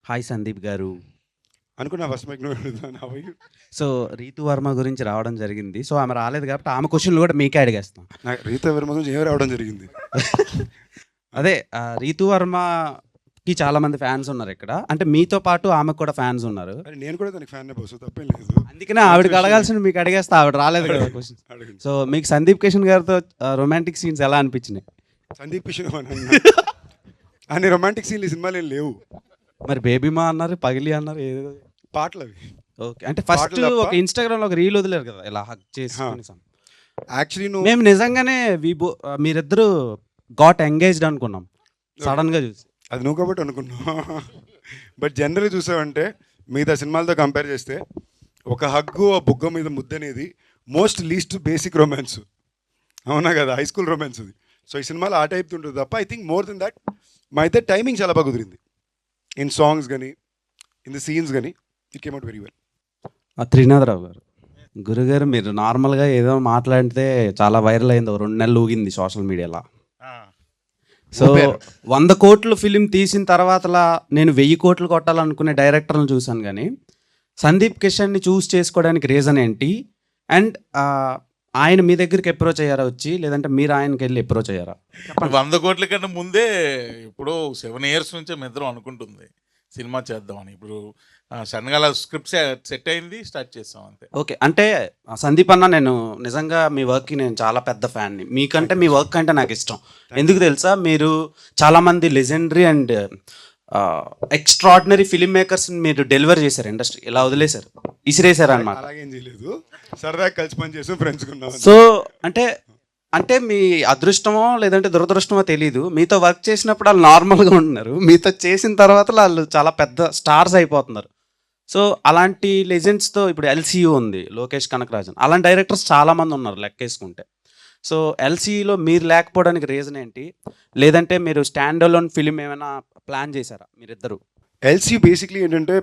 Hi Sandeep గారు. అనుకున్నా first mic నువ్వు అడుగుతాను. How are you? So, Ritu Varma గురించి రావడం జరిగింది. సో, ఆమె రాలేదు కాబట్టి ఆమె క్వెషన్‌లు కూడా మీకే అడిగేస్తాం. నాకు రీతా వర్మ గురించి ఏమి రావడం జరిగింది. అదే రీతు వర్మకి చాలామంది ఫ్యాన్స్ ఉన్నారు ఇక్కడ. అంటే మీతో పాటు ఆమెకు కూడా ఫ్యాన్స్ ఉన్నారు. అరే నేను కూడా తనకి ఫ్యాన్ బస్సు తప్పేం లేదు. అందుకనే ఆవిడకి అడగాల్సిన మీకు అడిగేస్తా. ఆవిడ రాలేదు కదా క్వెషన్స్. అడగండి. సో, మీకు సందీప్ కిషన్ గారితో రొమాంటిక్ సీన్స్ ఎలా అనిపించినాయి? సందీప్ కిషన్ అన్ని రొమాంటిక్ సీన్లు ఈ సినిమాలు ఏం లేవు. మరి బేబీమా అన్నారు, పగిలి అన్నారు ఏదో. పాటలు అవి ఓకే. అంటే ఫస్ట్ పాటలు తప్ప? ఒక ఇన్‌స్టాగ్రామ్‌లో ఒక రీల్ వదిలారు కదా! ఇలా హగ్ చేసుకొని యాక్చువల్లీ నువ్వు మేము నిజంగానే మీరిద్దరు గాట్ ఎంగేజ్డ్ అనుకున్నాం సడన్‌గా చూసి. అది నువ్వు కాబట్టి అనుకున్నావు. బట్ జనరల్గా చూసావంటే మిగతా సినిమాలతో కంపేర్ చేస్తే ఒక హగ్గు ఆ బుగ్గ మీద ముద్ద అనేది మోస్ట్ లీస్ట్ బేసిక్ రొమాన్స్. అవునా కదా, హై స్కూల్ రొమాన్స్ అది. సో ఈ సినిమాలో ఆ టైప్ ఉంటుంది తప్ప I think more than that మా అయితే టైమింగ్ చాలా బాగా కుదిరింది. ఇన్ సాంగ్స్ కానీ ఇన్ ద సీన్స్ కానీ it came out very well. Trinatha Rao గారు, గురుగారు మీరు నార్మల్గా ఏదో మాట్లాడితే చాలా వైరల్ అయింది. 2 నెలలు ఊగింది సోషల్ మీడియాలో. సో 100 కోట్లు ఫిలిం తీసిన తర్వాతలా నేను 1000 కోట్లు కొట్టాలనుకునే డైరెక్టర్లను చూశాను, కానీ సందీప్ కిషన్ని చూస్ చేసుకోవడానికి రీజన్ ఏంటి? అండ్ ఆయన మీ దగ్గరికి అప్రోచ్ అయ్యారా వచ్చి, లేదంటే మీరు ఆయనకి వెళ్ళి అప్రోచ్ అయ్యారా? 100 కోట్ల కన్నా ముందే ఇప్పుడు 7 ఇయర్స్ నుంచే మేము ఇద్దరం అనుకుంటుంది సినిమా చేద్దామని. ఇప్పుడు సడన్గా అలా స్క్రిప్ట్ సెట్ అయింది, స్టార్ట్ చేస్తాం అంతే. ఓకే. అంటే సందీప్ అన్న, నేను నిజంగా మీ వర్క్కి నేను చాలా పెద్ద ఫ్యాన్ని. మీకంటే మీ వర్క్ అంటే నాకు ఇష్టం. ఎందుకు తెలుసా? మీరు చాలామంది లెజెండరీ అండ్ ఎక్స్ట్రాడినరీ ఫిలిం మేకర్స్ని మీరు డెలివర్ చేశారు ఇండస్ట్రీ. ఇలా వదిలేశారు, ఇసిరేశారు అనమాట. అలాగేం చేయలేదు, సరదాగా కలిసి పని చేసాం, ఫ్రెండ్స్ ఉన్నాం. సో అంటే మీ అదృష్టమో లేదంటే దురదృష్టమో తెలీదు, మీతో వర్క్ చేసినప్పుడు వాళ్ళు నార్మల్గా ఉంటున్నారు, మీతో చేసిన తర్వాత వాళ్ళు చాలా పెద్ద స్టార్స్ అయిపోతున్నారు. సో అలాంటి లెజెండ్స్తో ఇప్పుడు ఎల్సీయూ ఉంది, లోకేష్ కనకరాజన్, అలాంటి డైరెక్టర్స్ చాలామంది ఉన్నారు లెక్కేసుకుంటే. సో ఎల్సీయూలో మీరు లేకపోవడానికి రీజన్ ఏంటి? లేదంటే మీరు స్టాండ్ అలోన్ ఫిలిం ఏమైనా ప్లాన్ చేశారా మీరిద్దరు? ఎల్సీ బేసిక్లీ ఏంటంటే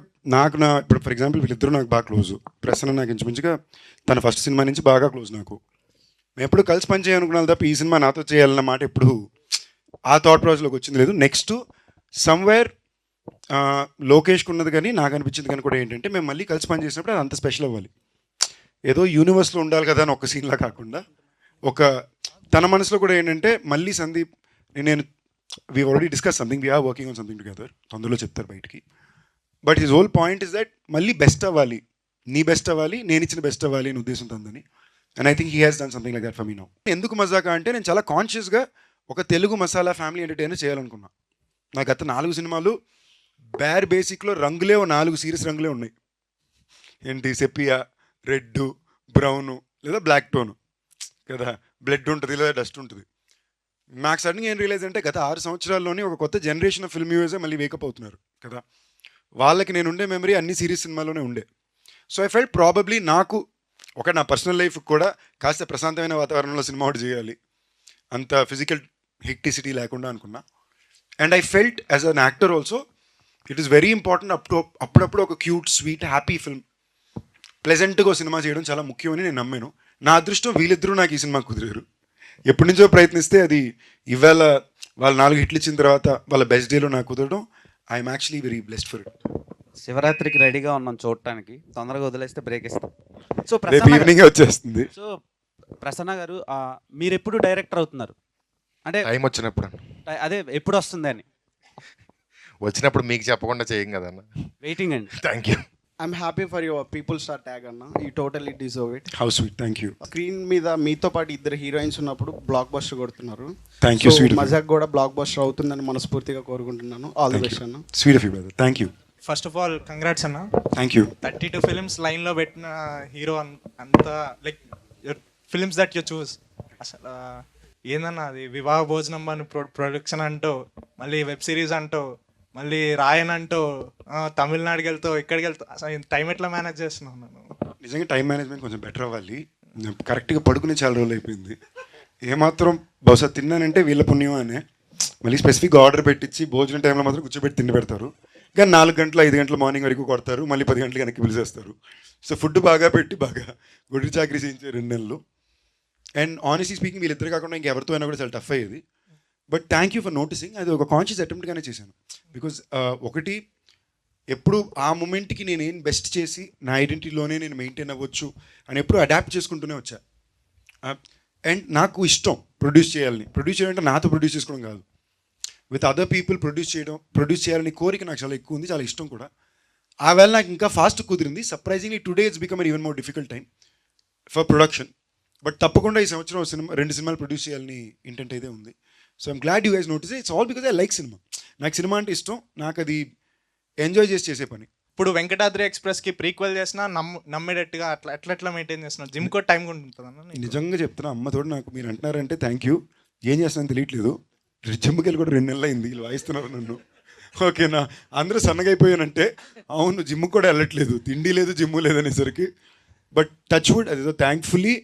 ఇప్పుడు ఫర్ ఎగ్జాంపుల్ వీళ్ళిద్దరూ నాకు బాగా క్లోజ్. ప్రసన్న నాకు ఇంచుమించుగా తన ఫస్ట్ సినిమా నుంచి బాగా క్లోజ్ నాకు. మేము ఎప్పుడు కలిసి పని చేయాలనుకున్నాను తప్ప ఈ సినిమా నాతో చేయాలన్న మాట ఎప్పుడు ఆ థాట్ ప్రాసెస్లోకి వచ్చింది లేదు. నెక్స్ట్ సమ్వేర్ లోకేష్కి ఉన్నది కానీ నాకు అనిపించింది కానీ కూడా ఏంటంటే మేము మళ్ళీ కలిసి పని చేసినప్పుడు అది అంత స్పెషల్ అవ్వాలి. ఏదో యూనివర్స్లో ఉండాలి కదా అని ఒక సీన్లా కాకుండా తన మనసులో కూడా ఏంటంటే మళ్ళీ సందీప్ నేను we already discuss something, we're working on something together, తొందరలో చెప్తారు బయటికి. But his whole point is that మళ్ళీ బెస్ట్ అవ్వాలి, నీ బెస్ట్ అవ్వాలి, నేను ఇచ్చిన బెస్ట్ అవ్వాలి అని ఉద్దేశంతో ఉందని. And I think he has done something like that for me now. ఎందుకు మజాకా అంటే నేను చాలా కాన్షియస్గా ఒక తెలుగు మసాలా ఫ్యామిలీ ఎంటర్టైనర్ చేయాలనుకున్నా. నాకు గత 4 సినిమాలు బేసిక్లో రంగులే 4 సీరియస్ రంగులే ఉన్నాయి. ఏంటి, సెపియా, రెడ్, బ్రౌను లేదా బ్లాక్ టోను కదా, బ్లడ్ ఉంటుంది లేదా డస్ట్ ఉంటుంది. నాకు సడన్గా ఏం రియలైజ్ అంటే గత 6 సంవత్సరాల్లోనే ఒక కొత్త జనరేషన్ ఆఫ్ ఫిల్మ్ వ్యూవర్సే మళ్ళీ వేకప్ అవుతున్నారు కదా. వాళ్ళకి నేను ఉండే మెమరీ అన్ని సిరీస్ సినిమాలోనే ఉండే. సో ఐ ఫెల్ట్ ప్రాబబ్లీ నాకు నా పర్సనల్ లైఫ్ కూడా కాస్త ప్రశాంతమైన వాతావరణంలో సినిమా ఒకటి చేయాలి, అంత ఫిజికల్ హెక్టిసిటీ లేకుండా అనుకున్నా. And I felt as an actor also it is very important అప్పుడప్పుడు ఒక క్యూట్ స్వీట్ హ్యాపీ ఫిల్మ్ ప్లెజెంట్గా సినిమా చేయడం చాలా ముఖ్యమని నేను నమ్మాను. నా అదృష్టం వీళ్ళిద్దరూ నాకు ఈ సినిమా కుదిరారు. ఎప్పటి నుంచో ప్రయత్నిస్తే అది ఇవాళ వాళ్ళు 4 హిట్లు ఇచ్చిన తర్వాత వాళ్ళ బెస్ట్ డేలో నాకు కుదరడం, I'm actually very blessed for it. శివరాత్రికి రెడీగా ఉన్నాం చూడటానికి, తొందరగా వదిలేస్తే బ్రేక్ ఇస్తాం. సో రేపు ఈవినింగ్ వచ్చేస్తుంది. సో ప్రసన్న గారు, మీరు ఎప్పుడు డైరెక్టర్ అవుతున్నారు? అంటే టైం వచ్చినప్పుడు అదే ఎప్పుడు వస్తుంది అని వచ్చినప్పుడు మీకు చెప్పకుండా చేయం కదా అన్న. వెయిటింగ్ అండి. Thank you. I'm happy for your people star tag అన్న. You totally deserve it. How sweet, thank you. Screen మీద మీతో పాటు 2 హీరోయిన్స్ ఉన్నప్పుడు బ్లాక్ బస్టర్ కొడుతున్నారు. Thank you sweet. మజాక్ కూడా బ్లాక్ బస్టర్ అవుతుందని మనస్ఫూర్తిగా కోరుకుంటున్నాను. ఆల్ ది బెస్ట్ అన్న. Sweet of you brother, thank you. First of all congrats అన్న. Thank you. 32 ఫిలిమ్స్ లైన్లో పెట్టిన హీరో అంత లైక్ ఫిలిమ్స్ దట్ యూ చూస్. అసలు ఏందన్నా అది వివాహ భోజనం అని ప్రొడక్షన్ అంటూ, మళ్ళీ వెబ్ సిరీస్ అంటూ, మళ్ళీ రాయన్ అంటూ, తమిళనాడుకి వెళ్తావు, ఇక్కడికి వెళ్తావు. అసలు టైం ఎట్లా మేనేజ్ చేస్తున్నావు? నేను నిజంగా టైం మేనేజ్మెంట్ కొంచెం బెటర్ అవ్వాలి. కరెక్ట్గా పడుకునే చాలా రోజులు అయిపోయింది. ఏమాత్రం బహుశా తిన్నానంటే వీళ్ళ పుణ్యం అనే. మళ్ళీ స్పెసిఫిక్గా ఆర్డర్ పెట్టించి భోజనం టైంలో మాత్రం కూర్చోబెట్టి తిండి పెడతారు. కానీ 4 గంటలు 5 గంటల మార్నింగ్ వరకు కొడతారు, మళ్ళీ 10 గంటలకు వెనక్కి పిలిచేస్తారు. సో ఫుడ్ బాగా పెట్టి బాగా గుడి చాకరీ చేయించారు 2 నెలలు. అండ్ ఆనెస్ట్లీ స్పీకింగ్ వీళ్ళిద్దరు కాకుండా ఇంకెవరితో అయినా కూడా చాలా టఫ్ అయ్యేది. But thank you for noticing. అది ఒక కాన్షియస్ అటెంప్ట్గానే చేశాను. బికాజ్ ఒకటి ఎప్పుడు ఆ మూమెంట్కి నేను ఏం బెస్ట్ చేసి నా ఐడెంటిటీలోనే నేను మెయింటైన్ అవ్వచ్చు అని ఎప్పుడు అడాప్ట్ చేసుకుంటూనే వచ్చా. అండ్ నాకు ఇష్టం ప్రొడ్యూస్ చేయడం అంటే నాతో ప్రొడ్యూస్ చేసుకోవడం కాదు, విత్ అదర్ పీపుల్ ప్రొడ్యూస్ చేయాలని కోరిక నాకు చాలా ఎక్కువ ఉంది, చాలా ఇష్టం కూడా. ఆ వేళ నాకు ఇంకా ఫాస్ట్ కుదిరింది. Surprisingly today it's become even more difficult time for production. But తప్పకుండా ఈ సంవత్సరం 2 సినిమాలు ప్రొడ్యూస్ చేయాలని ఇంటెంట్ అయితే ఉంది. So I'm glad you guys notice. It's all because I like cinema. నాకు సినిమా అంటే ఇష్టం, నాకు అది ఎంజాయ్ చేసే పని. ఇప్పుడు వెంకటాద్రి ఎక్స్ప్రెస్కి ప్రీక్వెల్ చేసినా నమ్మేటట్టుగా ఎట్లా మెయింటైన్ చేస్తున్నావు? జిమ్ కూడా టైం కూడా ఉంటుందన్న. నిజంగా చెప్తున్నా, అమ్మతోడు నాకు మీరు అంటున్నారంటే థ్యాంక్ యూ. ఏం చేస్తానని తెలియట్లేదు. జిమ్కి వెళ్ళి కూడా 2 నెలలు అయింది, వీళ్ళు వాయిస్తున్నారు నన్ను. ఓకేనా, అందరూ సన్నగా అయిపోయానంటే అవును, జిమ్కి కూడా వెళ్ళట్లేదు, తిండి లేదు జిమ్ లేదనేసరికి. బట్ టచ్ వుడ్, అదేదో thankfully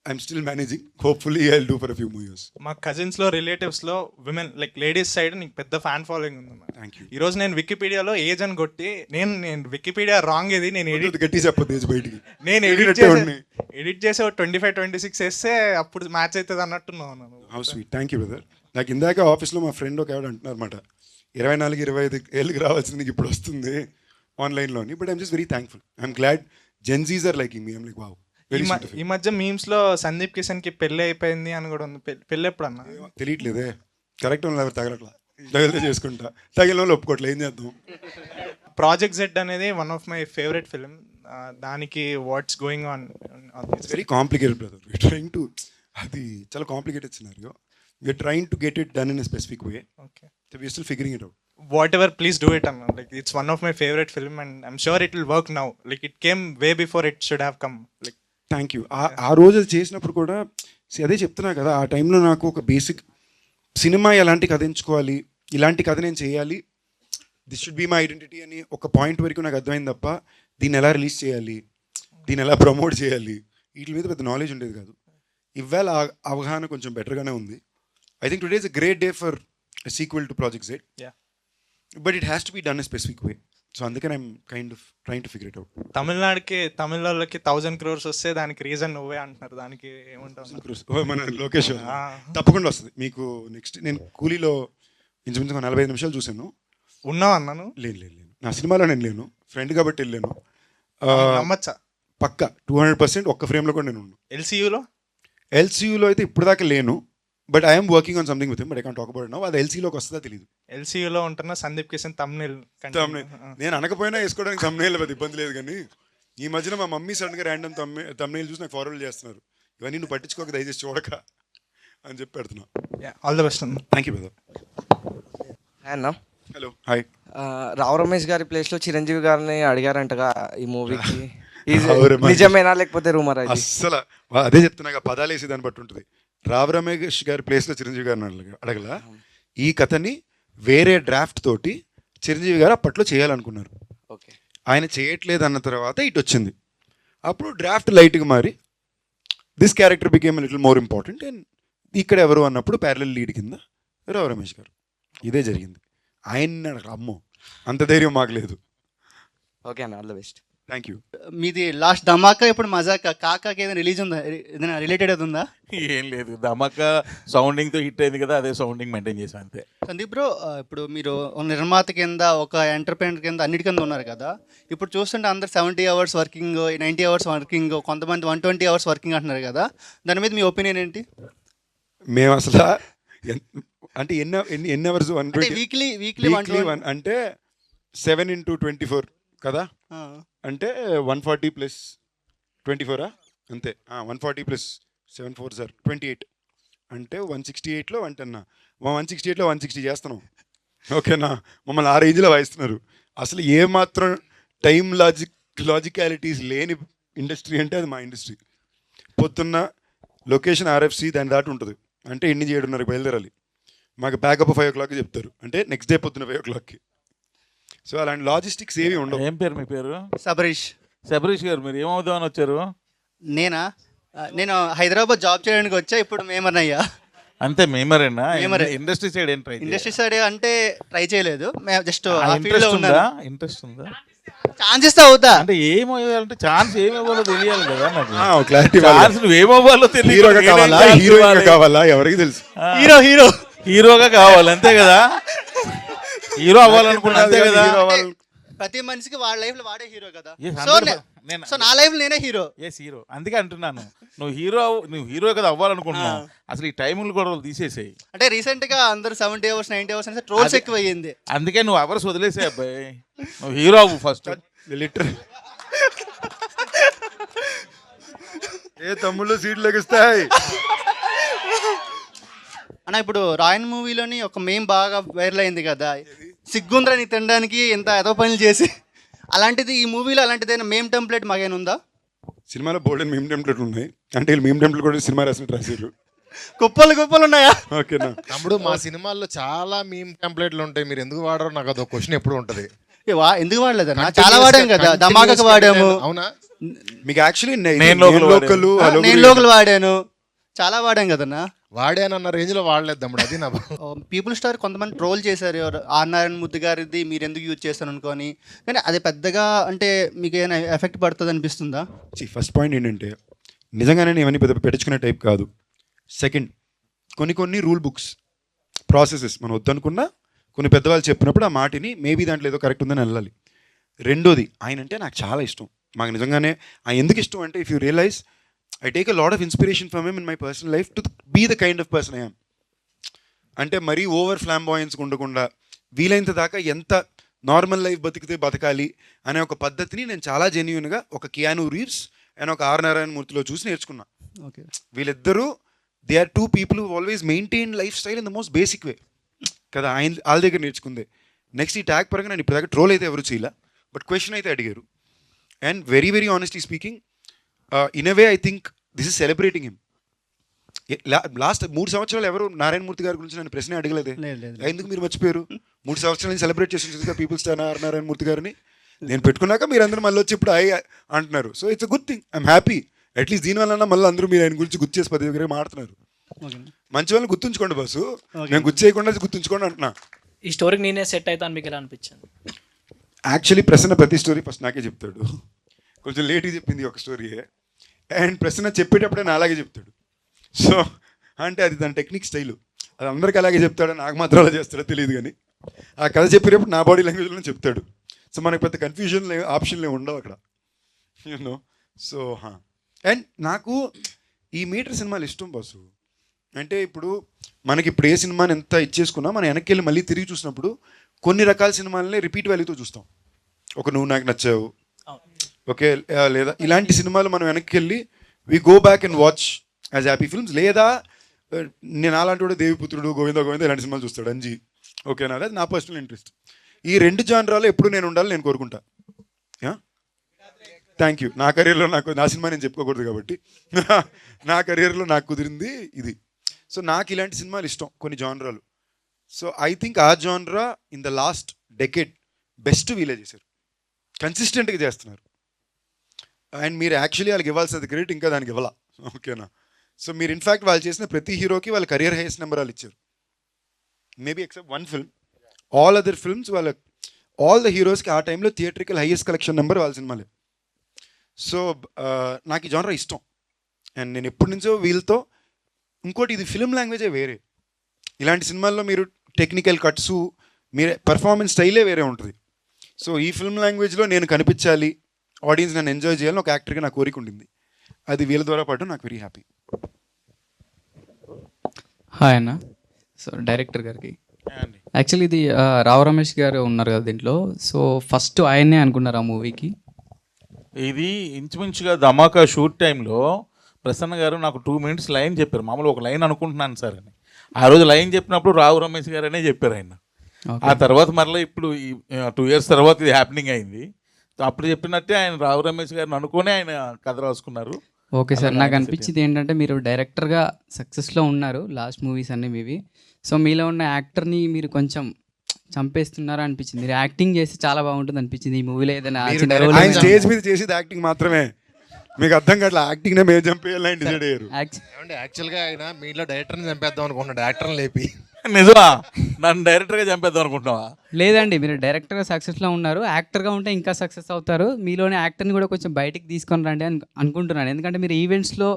I'm still managing. Hopefully I will do for a few more years. మా కజిన్స్లో రిలేటివ్స్లో విమెన్ లైక్ లేడీస్ సైడ్ నీకు పెద్ద ఫ్యాన్ ఫాలోయింగ్ ఉందన్న. Thank you. ఈరోజు నేను వికీపీడియాలో ఏజ్ అని కొట్టి నేను వికీపీడియా రాంగ్ ఇది నేను గట్టి చెప్పదు ఏజ్ బయటికి. నేను ఎడిట్ చేసి 25-26 వేస్తే అప్పుడు మ్యాచ్ అవుతుంది అన్నట్టున్నాను. How sweet, thank you brother. నాకు ఇందాక ఆఫీస్లో మా ఫ్రెండ్ ఒక ఆవిడ అంటున్నారు అనమాట, 24-25 ఏళ్ళకి రావాల్సింది నీకు ఇప్పుడు వస్తుంది ఆన్లైన్లోని. But I'm just very thankful. I'm glad Gen Zs are liking me. I'm like wow. ఈ మధ్య మీమ్స్ లో సందీప్ కిషన్ కి పెళ్లి అయిపోయింది అని కూడా ఉంది. పెళ్లి ఎప్పుడు అన్న? తెలియట్లేదే, కరెక్ట్ ఉన్న ఎవరు తగలట్లా, తగిలితే చేసుకుంటా, తగిలిన వాళ్ళు ఒప్పుకోవట్లే, ఏం చేద్దాం. ప్రాజెక్ట్ జెడ్ అనేది one of my favourite film. దానికి what's going on? It's very complicated brother. We're trying to, అది చాలా complicated scenario. We're trying to get it done in a specific way. Okay, we're still figuring it out. whatever, please do it, Anna. Like, it's one of my favorite film and I'm sure it will work now. Like, it came way before it should have come. Like, thank you. ఆ రోజు అది చేసినప్పుడు కూడా అదే చెప్తున్నా కదా, ఆ టైంలో నాకు ఒక బేసిక్ సినిమా ఎలాంటి కథ ఎంచుకోవాలి, ఇలాంటి కథ నేను చేయాలి, this should be my identity అని ఒక పాయింట్ వరకు నాకు అర్థమైంది తప్ప దీన్ని ఎలా రిలీజ్ చేయాలి, దీన్ని ఎలా ప్రమోట్ చేయాలి, వీటి మీద పెద్ద నాలెడ్జ్ ఉండేది కాదు. ఇవాళ అవగాహన కొంచెం బెటర్గానే ఉంది. I think today is a great day for sequel to project Z. yeah. But it has to be done a specific way. So అందుకని I'm kind of trying to figure it out. తమిళ వాళ్ళకి 1000 crores వస్తే దానికి reason నువ్వే అంటున్నారు. దానికి ఏమంటావు? మన లొకేషన్ తప్పకుండా వస్తుంది మీకు. నెక్స్ట్ నేను కూలీలో ఇంచుమించు 45 నిమిషాలు చూశాను. ఉన్నావు అన్నాను. లేను, నా సినిమాలో నేను లేను, ఫ్రెండ్ కాబట్టి వెళ్ళాను. నమ్మచ్చా? పక్కా 200% ఒక్క ఫ్రేమ్లో కూడా నేను ఉన్నాను. ఎల్సీయూలో అయితే ఇప్పుడు దాకా లేను, but I'm working on something with him, but I can't talk about now. అది ఎల్సీలోకి వస్తుందా తెలియదు. ఎల్సీయూలో ఉంటున్న సందీప్ కిషన్ తమ్నేల్ నేను అనకపోయినా వేసుకోవడానికి తమ్నేల్ పెద్ద ఇబ్బంది లేదు. కానీ ఈ మధ్యన మా మమ్మీ సడన్గా ర్యాండమ్ తమ్నేల్ చూసి నాకు ఫార్వర్డ్ చేస్తున్నారు, ఇవన్నీ నువ్వు పట్టించుకోక దయచేసి చూడక అని చెప్పి పెడుతున్నా. ఆల్ ద బెస్ట్ అన్న. Thank you brother. అన్న, హలో, హాయ్. రావు రమేష్ గారి ప్లేస్లో చిరంజీవి గారిని అడిగారంటగా ఈ మూవీకి. రావు రమేష్. నిజమేనా లేకపోతే రూమర్? అస్సలు అదే చెప్తున్నా, పదాలు వేసి దాన్ని బట్టి ఉంటుంది. రావు రమేష్ గారి ప్లేస్లో చిరంజీవి గారిని అడగల. ఈ కథని వేరే డ్రాఫ్ట్ తోటి చిరంజీవి గారు అప్పట్లో చేయాలనుకున్నారు. ఓకే, ఆయన చేయట్లేదు అన్న తర్వాత ఇటు వచ్చింది. అప్పుడు డ్రాఫ్ట్ లైట్గా మారి this character became little more important. And ఇక్కడ ఎవరు అన్నప్పుడు ప్యారలల్ లీడ్ కింద రావు రమేష్ గారు. ఇదే జరిగింది. ఆయన అమ్మో అంత ధైర్యం మాకు లేదు. ఓకే అన్న, all the best. Thank you. మీది లాస్ట్ ధమాకా, ఇప్పుడు మజాకా, కాకాకి ఏదైనా రిలీజ్ ఉందా? ఏదైనా రిలేటెడ్ అది ఉందా? ఏం లేదు, ధమాకా సౌండింగ్తో హిట్ అయింది కదా, అదే సౌండింగ్ మెయింటైన్ చేసాం అంతే. సందీప్ బ్రో, ఇప్పుడు మీరు ఒక నిర్మాత కింద, ఒక ఎంటర్ప్రైనర్ కింద, అన్నిటి కింద ఉన్నారు కదా. ఇప్పుడు చూస్తుంటే అందరు 70 hours వర్కింగ్, 90 hours వర్కింగ్, కొంతమంది 120 hours వర్కింగ్ అంటున్నారు కదా. దాని మీద మీ ఒపీనియన్ ఏంటి? మేము అసలు అంటే ఎన్ని అవర్స్? వీక్లీ అంటే 7 into 24 కదా, అంటే 140 + 24 అంతే. 140 + 7 4 సార్ 28 అంటే 168లో 168లో 160 చేస్తున్నాం. ఓకేనా, మమ్మల్ని ఆ రేంజ్లో వాయిస్తున్నారు. అసలు ఏమాత్రం టైం లాజికాలిటీస్ లేని ఇండస్ట్రీ అంటే అది మా ఇండస్ట్రీ. పొద్దున్న లొకేషన్ RFC దాని దాటి ఉంటుంది, అంటే 7:30 బయలుదేరాలి. మాకు బ్యాకప్ 5 o'clock చెప్తారు, అంటే నెక్స్ట్ డే పొద్దున్న 5 o'clock. సో అలాంటి లాజిస్టిక్స్ ఏవి ఉండవు. ఏం పేరు మీ పేరు? శబరీష్ గారు. మీరు ఏమవుదామని వచ్చారు? నేను హైదరాబాద్ జాబ్ చేయడానికి వచ్చా. ఇప్పుడు మేమర్ అయ్యా. అంతే, మేమరేనా? ఇండస్ట్రీ సైడ్ ఏం ట్రై? ఇండస్ట్రీ సైడ్ అంటే ట్రై చేయలేదు, జస్ట్ ఇంట్రెస్ట్ ఉందా? ఛాన్స్ ఇస్తే అవుతా. అంటే ఏమవ్వాలంటే ఛాన్స్ ఏమవ్వాలో తెలియాలి కదా నాకు. క్లారిటీ. ఛాన్స్ ఏమవ్వాలో తెలియదు. కావాలా ఎవరికి తెలుసు. హీరోగా కావాలి అంతే కదా. హీరో అవ్వాలనుకున్నా అంతే కదా. హీరో అవ్వాలి. ప్రతి మనిషికి వాళ్ళ లైఫ్ లో వాడే హీరో కదా. Yes, సో 100% నేను సో నా లైఫ్ నేనే హీరో. ఎస్ హీరో, అందుకే అంటున్నాను నువ్వు హీరో కదా అవ్వాలనుకుంటున్నావు. అసలు ఈ టైములు కూడా తీసేసేయి. అంటే రీసెంట్ గా అందరూ 70 అవర్స్ 90 అవర్స్ అంటే ట్రోల్స్ ఎక్కువ అయ్యింది. అందుకే నువ్వు అవర్స్ వదిలేసే అబ్బాయి, నువ్వు హీరో అవ్వు ఫస్ట్. లిటరల్ ఏ తమ్ముళ్ళు సీట్లు లెగిస్తాయి. అన్న ఇప్పుడు రాయన్ మూవీలోని ఒక మేం బాగా వైరల్ అయింది కదా, సిగ్గుంద్రని తినడానికి ఎంత ఏదో పనులు చేసి, అలాంటిది ఈ మూవీలో అలాంటిదైనా మేం టెంప్లెట్ మాకేమైనా ఉందా? సినిమాలో బోల్డెన్ మీమ్ టెంప్లెట్లు ఉన్నాయి, అంటే వీళ్ళు మీమ్ టెంప్లెట్ కూడా సినిమా రాసినట్టు రాశారు. కుప్పలు ఉన్నాయా? ఓకేనా? తమ్ముడు మా సినిమాల్లో చాలా మీమ్ టెంప్లెట్లు ఉంటాయి, మీరు ఎందుకు వాడరో నాకు అదొక క్వశ్చన్ ఎప్పుడు ఉంటుంది. ఎందుకు వాడలేదన్నా? చాలా వాడాం కదా, ధమాకాకు వాడాము, అవునా? మీకు యాక్చువల్లీ నేను లోకల్ లోకల్ నేను లోకల్ వాడాను, చాలా వాడాం కదన్నా. వాడానన్న రేంజ్ లో వాడలేదు తమ్ముడు, అది నా పీపుల్ స్టార్ కొంతమంది ట్రోల్ చేశారు, ఆర్ నారాయణ మూర్తి గారిది మీరు ఎందుకు యూజ్ చేస్తాను అనుకోని, కానీ అది పెద్దగా అంటే మీకు ఏమైనా ఎఫెక్ట్ పడుతుంది అనిపిస్తుందా? ఫస్ట్ పాయింట్ ఏంటంటే నిజంగానే నేను ఇవన్నీ పెద్ద పెట్టించుకునే టైప్ కాదు. సెకండ్, కొన్ని రూల్ బుక్స్ ప్రాసెసెస్ మనం వద్దనుకున్నా కొన్ని పెద్దవాళ్ళు చెప్పినప్పుడు ఆ మాటిని మేబీ దాంట్లో ఏదో కరెక్ట్ ఉందని వెళ్ళాలి. రెండోది, ఆయన అంటే నాకు చాలా ఇష్టం. మాకు నిజంగానే ఆయన ఎందుకు ఇష్టం అంటే, if you realise I take a lot of inspiration from him in my personal life to be the kind of person I am. అంటే మరీ ఓవర్ ఫ్లాంబాయన్స్ ఉండకుండా వీలైనంత దాకా ఎంత నార్మల్ లైఫ్ బతికితే బతకాలి అనే ఒక పద్ధతిని నేను చాలా జెన్యూన్గా ఒక కియాను రీవ్స్ అండ్ ఒక ఆర్ నారాయణ మూర్తిలో చూసి నేర్చుకున్నా. ఓకే, వీళ్ళిద్దరూ they are two people who always maintain lifestyle in the most basic way కదా. వాళ్ళ దగ్గర నేర్చుకుందే. నెక్స్ట్ ఈ ట్యాగ్ పరంగా నేను ఇప్పుడు ట్రోల్ అయితే ఎవరు చేయలే, బట్ క్వశ్చన్ అయితే అడిగారు. And very honestly speaking, in a way I think this is celebrating him. Last 3 సంవత్సరాలు ఎవరు నారాయణమూర్తి గారి గురించి నన్ను ప్రశ్న అడగలేదే. లేదు. ఎందుకు మీరు మర్చిపోయారు? 3 సంవత్సరాల నుంచి సెలబ్రేట్ చేసి పీపుల్ స్టార్ నారాయణమూర్తి గారిని నేను పెట్టుకున్నాక మీరు అందరూ మళ్ళీ వచ్చి ఇప్పుడు అంటున్నారు. So it's a good thing, I'm happy. At least దీనివల్ల మళ్ళీ అందరూ మీరు ఆయన గురించి గుర్తు చేసి 10 దగ్గర మాట్లాడుతున్నారు. మంచి వాళ్ళని గుర్తుంచుకోండి బస్సు, నేను గుర్తు చేయకుండా గుర్తుంచుకోండి అంటున్నా. ఈ స్టోరీకి నేనే సెట్ అవుతాను మీకు ఎలా అనిపించింది? యాక్చువల్లీ ప్రశ్న ప్రతి స్టోరీ ఫస్ట్ నాకే చెప్తాడు. కొంచెం లేట్గా చెప్పింది ఒక స్టోరీయే, అండ్ ప్రశ్న చెప్పేటప్పుడే నా అలాగే చెప్తాడు. సో అంటే అది దాని టెక్నిక్ స్టైలు, అది అందరికీ అలాగే చెప్తాడు, నాకు మాత్రం అలా చేస్తాడో తెలియదు. కానీ ఆ కథ చెప్పేటప్పుడు నా బాడీ లాంగ్వేజ్లో చెప్తాడు. సో మనకు పెద్ద కన్ఫ్యూజన్ ఆప్షన్లు ఉండవు అక్కడ, యూనో. సో అండ్ నాకు ఈ మీటర్ సినిమాలు ఇష్టం బాసు. అంటే ఇప్పుడు మనకి ఇప్పుడు ఏ సినిమాని ఎంత ఇచ్చేసుకున్నా మనం వెనక్కి వెళ్ళి మళ్ళీ తిరిగి చూసినప్పుడు కొన్ని రకాల సినిమాలని రిపీట్ వాల్యూతో చూస్తాం. ఒక నువ్వు నాకు నచ్చావు, ఓకే, లేదా ఇలాంటి సినిమాలు మనం వెనక్కి వెళ్ళి we go back and watch as happy films. లేదా నేను అలాంటి కూడా దేవిపుత్రుడు, గోవింద ఇలాంటి సినిమాలు చూస్తాడు, అంజీ, ఓకేనా. అది నా పర్సనల్ ఇంట్రెస్ట్. ఈ 2 జానరాలు ఎప్పుడు నేను ఉండాలి నేను కోరుకుంటా. Thank you. నా కెరీర్లో నా సినిమా నేను చెప్పుకోకూడదు కాబట్టి నా కెరీర్లో నాకు కుదిరింది ఇది. సో నాకు ఇలాంటి సినిమాలు ఇష్టం, కొన్ని జానరాలు. సో ఐ థింక్ ఆ జానరా in the last decade best వీలే చేశారు, కన్సిస్టెంట్గా చేస్తున్నారు. అండ్ మీరు యాక్చువల్లీ వాళ్ళకి ఇవ్వాల్సిన క్రెడిట్ ఇంకా దానికి ఇవ్వాలా, ఓకేనా. సో మీరు ఇన్ఫ్యాక్ట్ వాళ్ళు చేసిన ప్రతి హీరోకి వాళ్ళ కెరియర్ హైయెస్ట్ నెంబర్ వాళ్ళు ఇచ్చారు, maybe except 1 film. All other films all the హీరోస్కి ఆ టైంలో థియేట్రికల్ హైయెస్ట్ కలెక్షన్ నెంబర్ వాళ్ళ సినిమాలే. సో నాకు ఈ జానరా ఇష్టం. అండ్ నేను ఎప్పటి నుంచో వీళ్ళతో, ఇంకోటి ఇది ఫిల్మ్ లాంగ్వేజే వేరే. ఇలాంటి సినిమాల్లో మీరు టెక్నికల్ కట్స్, మీరు పర్ఫార్మెన్స్ స్టైలే వేరే ఉంటుంది. సో ఈ ఫిల్మ్ లాంగ్వేజ్లో నేను కనిపించాలి, ఆడియన్స్ నన్ను ఎంజాయ్ చేయాలని ఒక యాక్టర్గా నా కోరిక ఉండింది. అది వీళ్ళ ద్వారా పడడం నాకు వెరీ హ్యాపీ. హాయ్ అన్న. సో డైరెక్టర్ గారికి యాక్చువల్లీ ఇది రావు రమేష్ గారు ఉన్నారు కదా దీంట్లో, సో ఫస్ట్ ఆయన్నే అనుకున్నారు ఆ మూవీకి. ఇది ఇంచుమించుగా ధమాకా షూట్ టైంలో ప్రసన్న గారు నాకు 2 minutes లైన్ చెప్పారు. మామూలు ఒక లైన్ అనుకుంటున్నాను సార్ అని. ఆ రోజు లైన్ చెప్పినప్పుడు రావు రమేష్ గారు అనే చెప్పారు ఆయన. ఆ తర్వాత మరలా ఇప్పుడు ఈ 2 years తర్వాత ఇది హ్యాపెనింగ్ అయింది. అప్పుడు చెప్పినట్టే ఆయన రావు రమేష్ గారిని అనుకుని ఆయన కథ రాసుకున్నారు. ఓకే సార్, నాకు అనిపించింది ఏంటంటే మీరు డైరెక్టర్గా సక్సెస్లో ఉన్నారు, లాస్ట్ మూవీస్ అన్నీ మీవి. సో మీలో ఉన్న యాక్టర్ని మీరు కొంచెం చంపేస్తున్నారా అనిపించింది. మీరు యాక్టింగ్ చేసి చాలా బాగుంటుంది అనిపించింది ఈ మూవీలో. ఏదైనా చిన్న role ఆయన ఏదైనా- స్టేజ్ మీద చేసేది యాక్టింగ్ మాత్రమే, మీకు అర్థం కావట్లేదు. యాక్టింగ్నే మేము చంపేయాలని డిసైడ్ అయ్యారు. ఏమంటే యాక్చువల్గా ఆయన మీలో డైరెక్టర్ని చంపేద్దాం అనుకుంటున్నాడు, యాక్టర్ని లేపి. నిజమా? నన్ను డైరెక్టర్గా చంపేద్దాం అనుకుంటున్నావా? లేదండి, మీరు డైరెక్టర్గా సక్సెస్లో ఉన్నారు, యాక్టర్గా ఉంటే ఇంకా సక్సెస్ అవుతారు. మీలోనే యాక్టర్ని కూడా కొంచెం బయటికి తీసుకొని రండి అని అనుకుంటున్నాను. ఎందుకంటే మీరు ఈవెంట్స్లో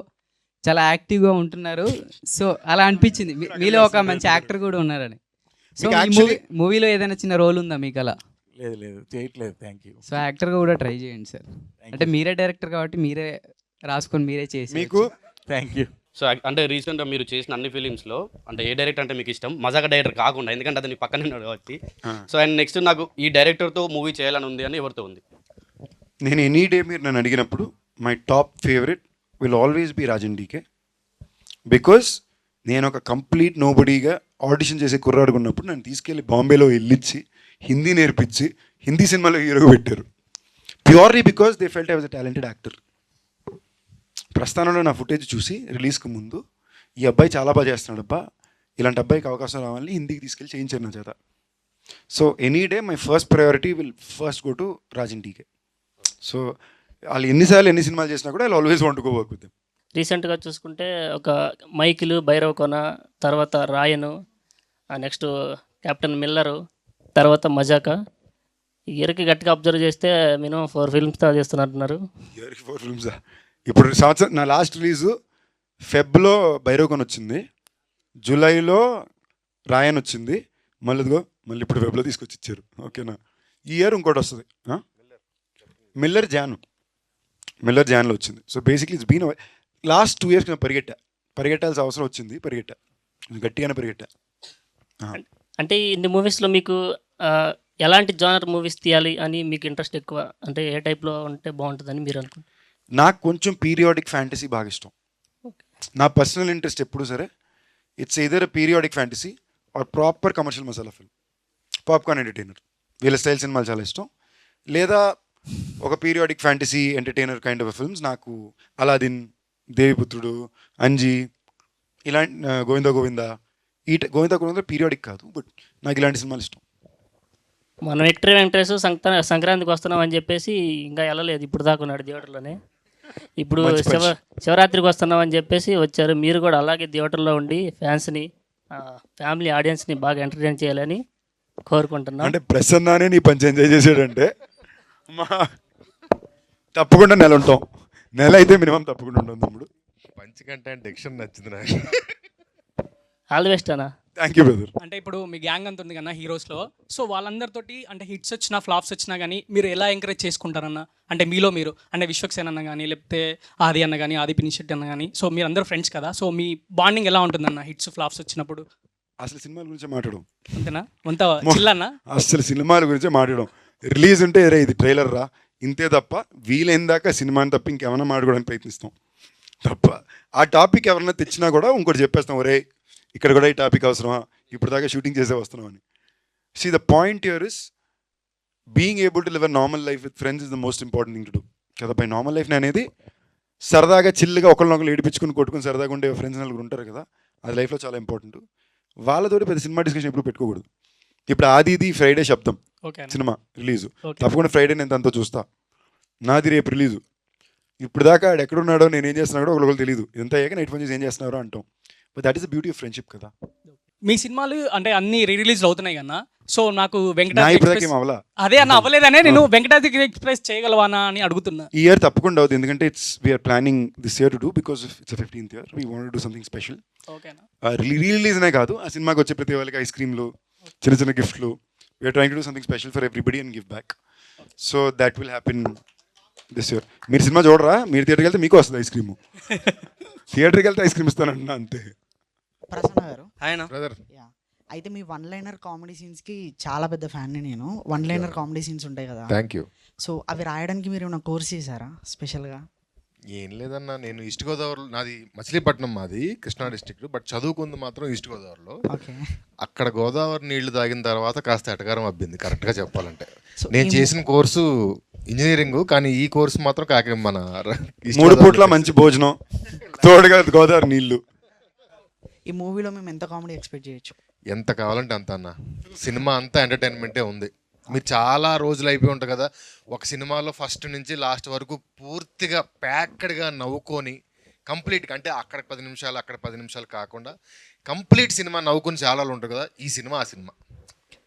చాలా యాక్టివ్గా ఉంటున్నారు. సో అలా అనిపించింది మీలో ఒక మంచి యాక్టర్ కూడా ఉన్నారని. సో మీకు ఈ actually- మూవీలో ఏదైనా చిన్న రోల్ ఉందా మీకు అలా? లేదు లేదు చేయట్లేదు. Thank you. సో యాక్టర్గా కూడా ట్రై చేయండి సార్. అంటే మీరే డైరెక్టర్ కాబట్టి మీరే రాసుకొని మీరే చేసి మీకు థ్యాంక్ యూ. సో అంటే రీసెంట్గా మీరు చేసిన అన్ని ఫిలిమ్స్లో అంటే ఏ డైరెక్టర్ అంటే మీకు ఇష్టం? మజాక డైరెక్టర్ కాకుండా, ఎందుకంటే అతని పక్కనే ఉన్నాడు కాబట్టి. సో అండ్ నెక్స్ట్ నాకు ఈ డైరెక్టర్తో మూవీ చేయాలని ఉంది అని ఎవరితో ఉంది? నేను ఎనీ డే మీరు నన్ను అడిగినప్పుడు my top favourite will always be Rajan DK. Because నేను ఒక కంప్లీట్ నోబడీగా ఆడిషన్ చేసే కుర్రాడుగా ఉన్నప్పుడు నన్ను తీసుకెళ్ళి బాంబేలో వెళ్ళిచ్చి హిందీ నేర్పించి హిందీ సినిమాలో హీరోగా పెట్టారు. Purely because they felt I was a talented actor. ప్రస్థానంలో నా ఫుటేజ్ చూసి రిలీజ్కి ముందు ఈ అబ్బాయి చాలా బాగా చేస్తున్నాడు అబ్బా, ఇలాంటి అబ్బాయికి అవకాశం రావాలని హిందీకి తీసుకెళ్ళి చేయించారు నా చేత. So any day my first priority will first go to Rajan DK. So వాళ్ళు ఎన్నిసార్లు ఎన్ని సినిమాలు చేసినా కూడా I always want to go work with them. రీసెంట్గా చూసుకుంటే ఒక మైకిలు, భైరవ కొన, తర్వాత రాయను, నెక్స్ట్ కెప్టెన్ మిల్లరు, తర్వాత మజాక. ఈ ఇయర్కి గట్టిగా అబ్జర్వ్ చేస్తే మినిమం 4 ఫిల్మ్స్ చేస్తున్నట్టున్నారు. ఇయర్కి 4 ఫిల్మ్సా? ఇప్పుడు సంవత్సరం నా లాస్ట్ రిలీజు ఫెబ్లో భైరవకొన వచ్చింది, జూలైలో రాయన్ వచ్చింది, మళ్ళీ ఇప్పుడు ఫెబ్లో తీసుకొచ్చి ఇచ్చారు. ఓకేనా? ఈ ఇయర్ ఇంకోటి వస్తుంది, మిల్లర్ జాన్లో వచ్చింది. So basically it's been last 2 years నేను పరిగెట్టాల్సిన అవసరం వచ్చింది, గట్టిగానే పరిగెట్టా. అంటే ఇన్ని మూవీస్లో మీకు ఎలాంటి జానర్ మూవీస్ తీయాలి అని మీకు ఇంట్రెస్ట్ ఎక్కువ? అంటే ఏ టైప్లో ఉంటే బాగుంటుందని మీరు అనుకుంటున్నారు? నాకు కొంచెం పీరియాడిక్ ఫ్యాంటసీ బాగా ఇష్టం. నా పర్సనల్ ఇంట్రెస్ట్ ఎప్పుడు సరే it's either periodic fantasy or proper commercial masala film, popcorn entertainer. వీళ్ళ స్టైల్ సినిమాలు చాలా ఇష్టం. లేదా ఒక periodic fantasy entertainer kind of films. నాకు అలాదిన్, దేవిపుత్రుడు, అంజీ, ఇలాంటి గోవిందా గోవిందా పీరియాడిక్ కాదు, బట్ నాకు ఇలాంటి సినిమాలు ఇష్టం. మనం విక్టరీ వెంకటేష్ సంక్రాంతికి వస్తున్నాం అని చెప్పేసి ఇంకా వెళ్ళలేదు, ఇప్పుడు దాకా ఉన్నాడు థియేటర్లోనే. ఇప్పుడు శివరాత్రికి వస్తున్నాం అని చెప్పేసి వచ్చారు. మీరు కూడా అలాగే థియేటర్లో ఉండి ఫ్యాన్స్ని, ఫ్యామిలీ ఆడియన్స్ని బాగా ఎంటర్టైన్ చేయాలని కోరుకుంటున్నాను. అంటే ప్రసన్నానే నీ పంచి ఎంజాయ్ చేసాడంటే తప్పకుండా నెల ఉంటాం. నెల అయితే మినిమం తప్పకుండా ఉంటాం తమ్ముడు. పంచి కంటే డిక్షన్ నచ్చింది నాకు. ఆల్ ది బెస్ట్ అన్న. Thank you brother. అంటే ఇప్పుడు మీ గ్యాంగ్ అంత ఉంది కదా హీరోస్లో, సో వాళ్ళందరితోటి అంటే హిట్స్ వచ్చినా ఫ్లాప్స్ వచ్చినా కానీ మీరు ఎలా ఎంకరేజ్ చేసుకుంటారన్న? అంటే మీలో మీరు అంటే విశ్వక్సేన్ అన్న కానీ, లేకపోతే ఆది అన్న కానీ, ఆది పినిశెట్టి అన్న కానీ, సో మీరు అందరూ ఫ్రెండ్స్ కదా, సో మీ బాండింగ్ ఎలా ఉంటుందన్న హిట్స్ ఫ్లాప్స్ వచ్చినప్పుడు? అసలు సినిమాల గురించి మాట్లాడడం అంతేనా? అంత చిల్లన్నా? అసలు సినిమాల గురించే మాట్లాడడం. రిలీజ్ ఉంటే రే ఇది ట్రైలర్ రా, ఇంతే తప్ప వీలైన దాకా సినిమాని తప్ప ఇంకేమైనా మాట్లాడడానికి ప్రయత్నిస్తాం తప్ప. ఆ టాపిక్ ఎవరైనా తెచ్చినా కూడా ఇంకోటి చెప్పేస్తాం, ఒరే ఇక్కడ కూడా ఈ టాపిక్ అవసరమా, ఇప్పుడు దాకా షూటింగ్ చేసే వస్తున్నాం అని. See the point here is being able to live a normal life with friends is the most important thing to do కదా. బై నార్మల్ లైఫ్ అనేది సరదాగా చిల్లుగా ఒకళ్ళనొకరు ఏడిపించుకుని కొట్టుకుని సరదాగా ఉండే ఫ్రెండ్స్ నలుగురు ఉంటారు కదా, అది లైఫ్లో చాలా ఇంపార్టెంట్. వాళ్ళతోటి పెద్ద సినిమా డిస్కషన్ ఎప్పుడు పెట్టుకోకూడదు. ఇప్పుడు ఆది ఫ్రైడే శబ్దం సినిమా రిలీజు, తప్పకుండా ఫ్రైడే నేను తనతో చూస్తా. నాది రేపు రిలీజు. ఇప్పుడు దాకా ఆడు ఎక్కడున్నాడో నేను ఏం చేస్తున్నా కూడా ఒకరికి తెలియదు. ఇదంతా అయ్యాక నైట్ ఫోన్ చేసి ఏం చేస్తున్నారో అంటాం. But that is the beauty of friendship కదా. మీ సినిమాలు అంటే అన్ని రిలీజ్ అవుతున్నాయి కన్నా, సో నాకు నా వెంకటాద్రి ఇప్పుడు దాకా ఎక్స్ప్రెస్ ఏం అవ్వలా. అదే అన్న అవ్వలేదనే నేను వెంకటాద్రి ఎక్స్ప్రెస్ చేయగలవానా అని అడుగుతున్నా. ఈ ఇయర్ తప్పకుండా అవుతుంది, ఎందుకంటే we're planning this year to do because it's 15th year. We want to do something special. ఓకేనా? రిలీజ్నే కాదు, ఆ సినిమాకి వచ్చే ప్రతి వాళ్ళకి ఐస్ క్రీమ్లు, చిన్న చిన్న గిఫ్ట్లు. We're trying to do something special for everybody and give back. So that will happen this year. మీరు సినిమా చూడరా, మీరు థియేటర్కి వెళ్తే మీకు వస్తుంది ఐస్ క్రీము. థియేటర్కి వెళ్తే ఐస్ క్రీమ్ ఇస్తానంటున్నా అంతే. ప్రసన్న గారు, ఆయన బ్రదర్ అయితే మీ వన్ లైనర్ కామెడీ సీన్స్కి చాలా పెద్ద ఫ్యాన్ని నేను. వన్ లైనర్ కామెడీ సీన్స్ ఉంటాయి కదా, థ్యాంక్ యూ. సో అవి రాయడానికి మీరు ఏమైనా కోర్స్ చేశారా స్పెషల్గా? ఏం లేదన్నా, నేను ఈస్ట్ గోదావరి, నాది మచిలీపట్నం, మాది కృష్ణా డిస్ట్రిక్ట్, బట్ చదువుకుంది మాత్రం ఈస్ట్ గోదావరిలో. ఓకే. అక్కడ గోదావరి నీళ్లు తాగిన తర్వాత కాస్త ఎటకారం అబ్బింది కరెక్ట్గా చెప్పాలంటే. నేను చేసిన కోర్సు ఇంజనీరింగ్, కానీ ఈ కోర్సు మాత్రం కాక మన 3 పూట్ల మంచి భోజనం, తోడుగా గోదావరి నీళ్లు. ఈ మూవీలో మేము ఎంత కామెడీ ఎక్స్పెక్ట్ చేయొచ్చు? ఎంత కావాలంటే అంత అన్న. సినిమా అంతా ఎంటర్టైన్మెంటే ఉంది. మీరు చాలా రోజులు అయిపోయి ఉంటుంది కదా ఒక సినిమాలో, ఫస్ట్ నుంచి లాస్ట్ వరకు పూర్తిగా ప్యాక్డ్గా నవ్వుకొని కంప్లీట్గా, అంటే అక్కడ 10 నిమిషాలు అక్కడ 10 నిమిషాలు కాకుండా కంప్లీట్ సినిమా నవ్వుకొని చాలా ఉంటుంది కదా, ఈ సినిమా ఆ cinema.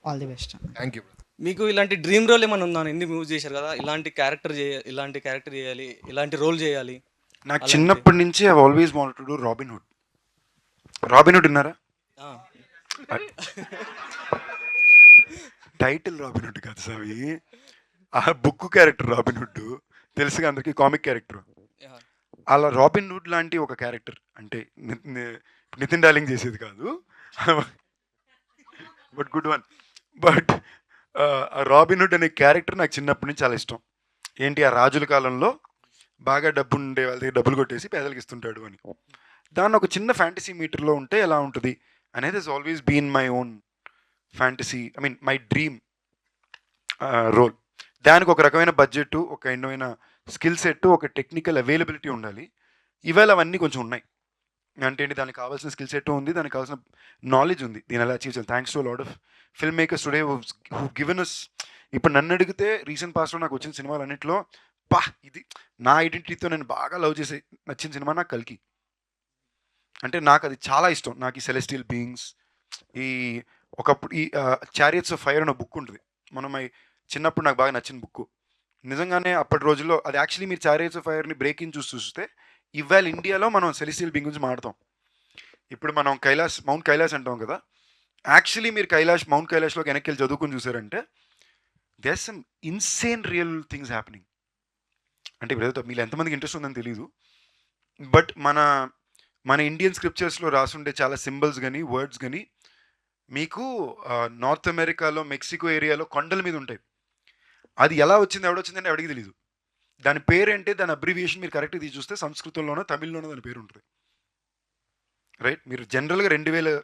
All the best. Thank you. మీకు ఇలాంటి డ్రీమ్ రోల్ ఏమైనా ఉందా? ఎన్ని మూవీస్ చేశారు కదా, ఇలాంటి క్యారెక్టర్ చేయాలి, ఇలాంటి రోల్ చేయాలి. నాకు చిన్నప్పటి నుంచి I always wanted to do robin hood. Robin hood విన్నారా? టైటిల్ రాబిన్హుడ్ కాదు స్వామి, ఆ బుక్ క్యారెక్టర్ రాబిన్హుడ్ తెలుసుగా అందరికి, కామిక్ క్యారెక్టర్. అలా రాబిన్హుడ్ లాంటి ఒక క్యారెక్టర్ అంటే నితిన్ డార్లింగ్ చేసేది కాదు, but good one. But Robin Hood అనే క్యారెక్టర్ నాకు చిన్నప్పటి నుంచి చాలా ఇష్టం. ఏంటి, ఆ రాజుల కాలంలో బాగా డబ్బు ఉండే వాళ్ళ దగ్గర డబ్బులు కొట్టేసి పేదలకు ఇస్తుంటాడు అని. దాన్ని ఒక చిన్న ఫ్యాంటసీ మీటర్లో ఉంటే ఎలా ఉంటుంది అనేది is always been my own fantasy, I mean my dream role. దానికి ఒక రకమైన బడ్జెట్, ఒక రకమైన స్కిల్ సెట్, ఒక టెక్నికల్ అవైలబిలిటీ ఉండాలి. ఇవాళ అవన్నీ కొంచెం ఉన్నాయి. అంటే ఏంటి, దానికి కావాల్సిన స్కిల్ సెట్ ఉంది, దానికి కావాల్సిన నాలెడ్జ్ ఉంది. దీని ఎలా అచీవ్ చేయాలి. Thanks to lot of film makers today who given us. ఇప్పుడు నన్ను అడిగితే రీసెంట్ పాస్ట్లో నాకు వచ్చిన సినిమాలు అన్నింటిలో ఇది నా ఐడెంటిటీతో నేను బాగా లవ్ చేసే నచ్చిన సినిమా నాకు కల్కి. అంటే నాకు అది చాలా ఇష్టం. నాకు ఈ సెలెస్టియల్ బీయింగ్స్, ఈ ఒకప్పుడు ఈ చారియట్స్ ఆఫ్ ఫైర్ అనే బుక్ ఉంటుంది, మనం చిన్నప్పుడు నాకు బాగా నచ్చిన బుక్. నిజంగానే అప్పటి రోజుల్లో అది యాక్చువల్లీ మీరు చారియట్స్ ఆఫ్ ఫైర్ని బ్రేక్ ఇన్ చూస్తే ఇవాళ ఇండియాలో మనం సెలెస్టియల్ బీయింగ్ గురించి మాట్లాడతాం. ఇప్పుడు మనం మౌంట్ కైలాస్ అంటాం కదా, యాక్చువల్లీ మీరు మౌంట్ కైలాష్లోకి వెనక్కి వెళ్ళి చదువుకుని చూసారంటే there some insane real things happening. అంటే ఇప్పుడు మీరు ఎంతమందికి ఇంట్రెస్ట్ ఉందని తెలియదు, బట్ మన ఇండియన్ స్క్రిప్చర్స్లో రాసుండే చాలా సింబల్స్ కానీ వర్డ్స్ కానీ మీకు నార్త్ అమెరికాలో మెక్సికో ఏరియాలో కొండల మీద ఉంటాయి. అది ఎలా వచ్చింది, ఎవడొచ్చిందని ఎవడికి తెలియదు. దాని పేరేంటే, దాని అబ్రివియేషన్ మీరు కరెక్ట్గా తీసి చూస్తే సంస్కృతంలోనో తమిళ్లోనో దాని పేరు ఉంటుంది. రైట్, మీరు జనరల్గా 2000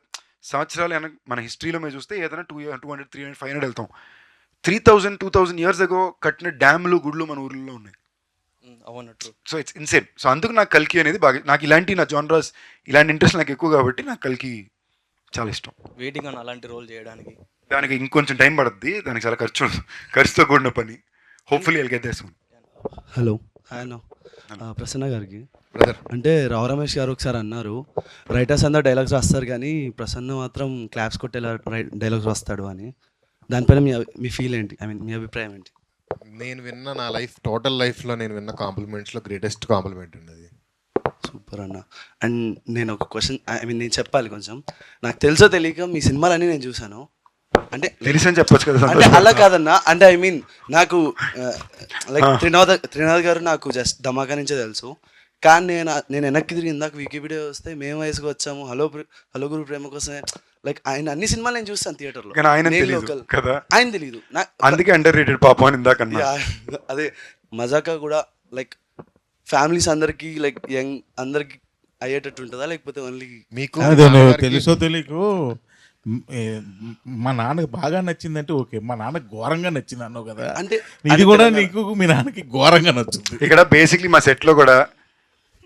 సంవత్సరాలు మన హిస్టరీలో మీరు చూస్తే ఏదైనా 200, 300, 500 వెళ్తాం. 3000-2000 years ago కట్టిన డ్యామ్లు, గుడ్లు మన ఊర్లలో ఉన్నాయి. So it's insane. సో అందుకు నాకు కల్కి అనేది బాగా, నాకు ఇలాంటి నా జానరాస్, ఇలాంటి ఇంట్రెస్ట్ నాకు ఎక్కువ కాబట్టి నాకు కల్కి చాలా ఇష్టం. వెయిటింగ్ అని అలాంటి రోల్ చేయడానికి. దానికి ఇంకొంచెం టైం పడుతుంది, దానికి చాలా ఖర్చుతో కూడిన పని. Hopefully I'll get there soon. Hello, hi అన్న. ప్రసన్న గారికి అంటే రావు రమేష్ గారు ఒకసారి అన్నారు, రైటర్స్ అందరూ డైలాగ్స్ రాస్తారు కానీ ప్రసన్న మాత్రం క్లాప్స్ కొట్టేలా డైలాగ్స్ రాస్తాడు అని. దానిపైన మీ ఫీల్ ఏంటి, ఐ మీన్ మీ అభిప్రాయం ఏంటి? నేను విన్న నా టోటల్ లైఫ్లో నేను విన్న కాంప్లిమెంట్స్లో గ్రేటెస్ట్ కాంప్లిమెంట్ ఉన్నది. సూపర్ అన్న. అండ్ నేను ఒక క్వశ్చన్, ఐ మీన్ నేను చెప్పాలి కొంచెం. నాకు తెలుసో తెలియక మీ సినిమాలన్నీ నేను చూశాను. అంటే తెలిసని చెప్పొచ్చు కదా. అంటే అలా కాదన్నా, అంటే ఐ మీన్ నాకు లైక్ త్రినాథ్ గారు నాకు జస్ట్ ధమాకా నుంచే తెలుసు. కానీ నేను వెనక్కి తిరిగి ఇందాక వికీపీడియా వస్తే మేము వయసుకు వచ్చాము, హలో గురు ప్రేమ కోసమే, లైక్ ఆయన అన్ని సినిమాలు నేను చూస్తాను థియేటర్లో. ఆయన తెలియదు, అందుకే అండర్ రేటెడ్ పాపం అని ఇందాక. అదే మజాకా కూడా లైక్ ఫ్యామిలీస్ అందరికి, లైక్ యంగ్ అందరికి అయ్యేటట్టు ఉంటుందా, లేకపోతే ఓన్లీ మీకు తెలుసో తెలియకు మా నాన్నకి బాగా నచ్చిందంటే ఓకే, మా నాన్నకి ఘోరంగా నచ్చింది అన్నావు కదా, అంటే ఇది కూడా నీకు మీ నాన్నకి ఘోరంగా నచ్చుంది. ఇక్కడ బేసిక్లీ మా సెట్లో కూడా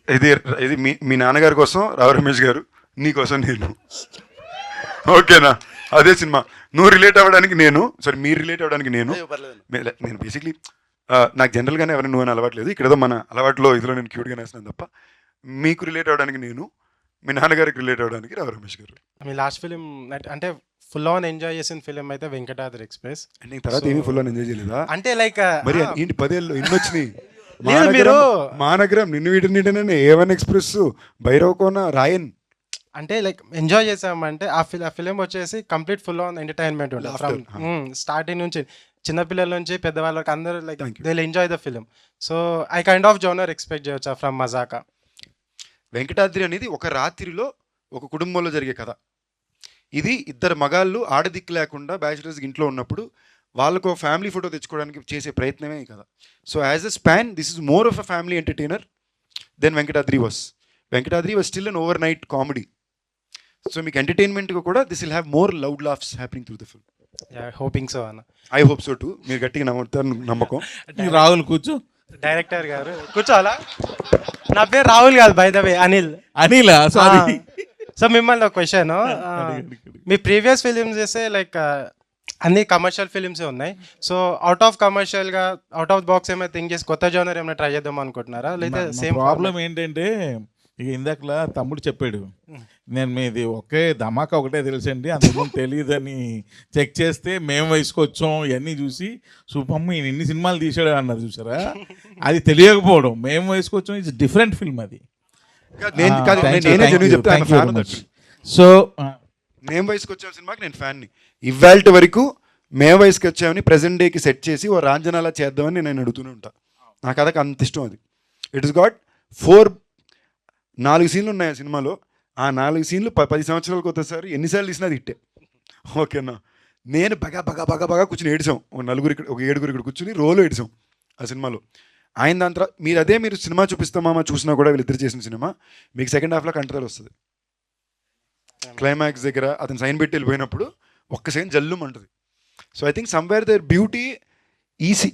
ఇది మీ నాన్నగారి కోసం రావు రమేష్ గారు, నీ కోసం నేను. ఓకేనా, అదే సినిమా. నువ్వు రిలేట్ అవ్వడానికి నేను, మీరు రిలేట్ అవ్వడానికి నేను బేసిక్లీ నాకు జనరల్గానే ఎవరైనా నువ్వు అని అలవాట్లేదు. ఇక్కడ ఏదో మన అలవాట్లో ఇదిలో నేను క్యూట్గా వేస్తున్నాను తప్ప, మీకు రిలేట్ అవ్వడానికి నేను, మీ నాన్నగారికి రిలేట్ అవ్వడానికి రావు రమేష్ గారు. మీ లాస్ట్ ఫిలిం అంటే ఫుల్ ఆన్ ఎంజాయ్ చేసిన ఫిలిం అయితే వెంకటాద్రి ఎక్స్ప్రెస్. నీకు తర్వాత ఏమీ ఫుల్ ఆన్ ఎంజాయ్ చేయలేదా? అంటే లైక్ మరి ఏంటి 10 ఏళ్ళు ఇన్ని వచ్చినాయి. మీరు మానగ్రం, నిన్ను వీటిని A1 ఎక్స్ప్రెస్, భైరవకోన, రాయన్, అంటే లైక్ ఎంజాయ్ చేసామంటే ఆ ఫిలిం వచ్చేసి కంప్లీట్ ఫుల్ ఆన్ ఎంటర్టైన్మెంట్ ఉంటుంది. ఫ్రమ్ స్టార్టింగ్ నుంచి చిన్నపిల్లల నుంచి పెద్దవాళ్ళకి అందరూ like they will enjoy the film. So I kind of genre expect చేయొచ్చా ఫ్రమ్ మజాకా? వెంకటాద్రి అనేది ఒక రాత్రిలో ఒక కుటుంబంలో జరిగే కథ. ఇది ఇద్దరు మగాళ్ళు ఆడదిక్కు లేకుండా బ్యాచిలర్స్ ఇంట్లో ఉన్నప్పుడు వాళ్ళకు ఫ్యామిలీ ఫోటో తెచ్చుకోవడానికి చేసే ప్రయత్నమే ఈ కథ. So as a span this is more of a family entertainer then Venkatadri was. Venkatadri was still an overnight comedy. So మీకు ఎంటర్టైన్మెంట్గా కూడా this will have more loud laughs happening through the film. Hoping so అన్న. I hope so too. మీరు గట్టిగా నమ్ముతారు, నమ్మకం. రాహుల్ కూర్చో. Director గారు కూర్చోవాలా? నా పేరు రాహుల్ కాదు, by the way Anil. Anil. So మిమ్మల్ని ఒక క్వశ్చన్, మీ ప్రీవియస్ ఫిలిమ్స్ చేస్తే లైక్ అన్ని కమర్షియల్ ఫిలిమ్సే ఉన్నాయి. సో అవుట్ ఆఫ్ కమర్షియల్గా అవుట్ ఆఫ్ బాక్స్ ఏమైనా థింక్ చేసి కొత్త జోనర్ ఏమైనా ట్రై చేద్దాం అనుకుంటున్నారా, లేదా సేమ్ ప్రాబ్లం ఏంటంటే ఇక ఇందాకలా తమ్ముడు చెప్పాడు, నేను మీది ఒకే ధమాకా ఒకటే తెలుసండి, అంతకుముందు తెలియదని చెక్ చేస్తే మేము వయసుకొచ్చాం ఇవన్నీ చూసి సూపమ్మ ఈయన ఇన్ని సినిమాలు తీసాడు అన్నారు చూసారా, అది తెలియకపోవడం. మేము వయసుకొచ్చాం ఇట్స్ డిఫరెంట్ ఫిల్మ్ అది. సో మేము వయసుకి వచ్చాం సినిమాకి నేను ఫ్యాన్ని. ఇవాళ వరకు మేము వయసుకి వచ్చామని ప్రజెంట్ డేకి సెట్ చేసి ఓ రాంజనాలా చేద్దామని నేను అడుగుతూనే ఉంటాను. నాకు అదొక అంత ఇష్టం అది. ఇట్ ఇస్ గాట్ 4 సీన్లు ఉన్నాయి ఆ సినిమాలో. ఆ 4 సీన్లు 10 సంవత్సరాలకు ఒకసారి ఎన్నిసార్లు తీసినా అది ఇట్టే. ఓకేనా, నేను బాగా కూర్చొని ఏడిసాం. ఒక 7 ఇక్కడ కూర్చుని రోలో ఏడిసాం ఆ సినిమాలో. ఆయన దాని తర్వాత మీరు సినిమా చూపిస్తామా చూసినా కూడా వీళ్ళిద్దరు చేసిన సినిమా మీకు సెకండ్ హాఫ్లో కంట్రోల్ వస్తుంది. క్లైమాక్స్ దగ్గర అతను సైన్ పెట్టి వెళ్ళిపోయినప్పుడు ఒక్క సైన్ జల్లుమంటుంది. So I think somewhere there beauty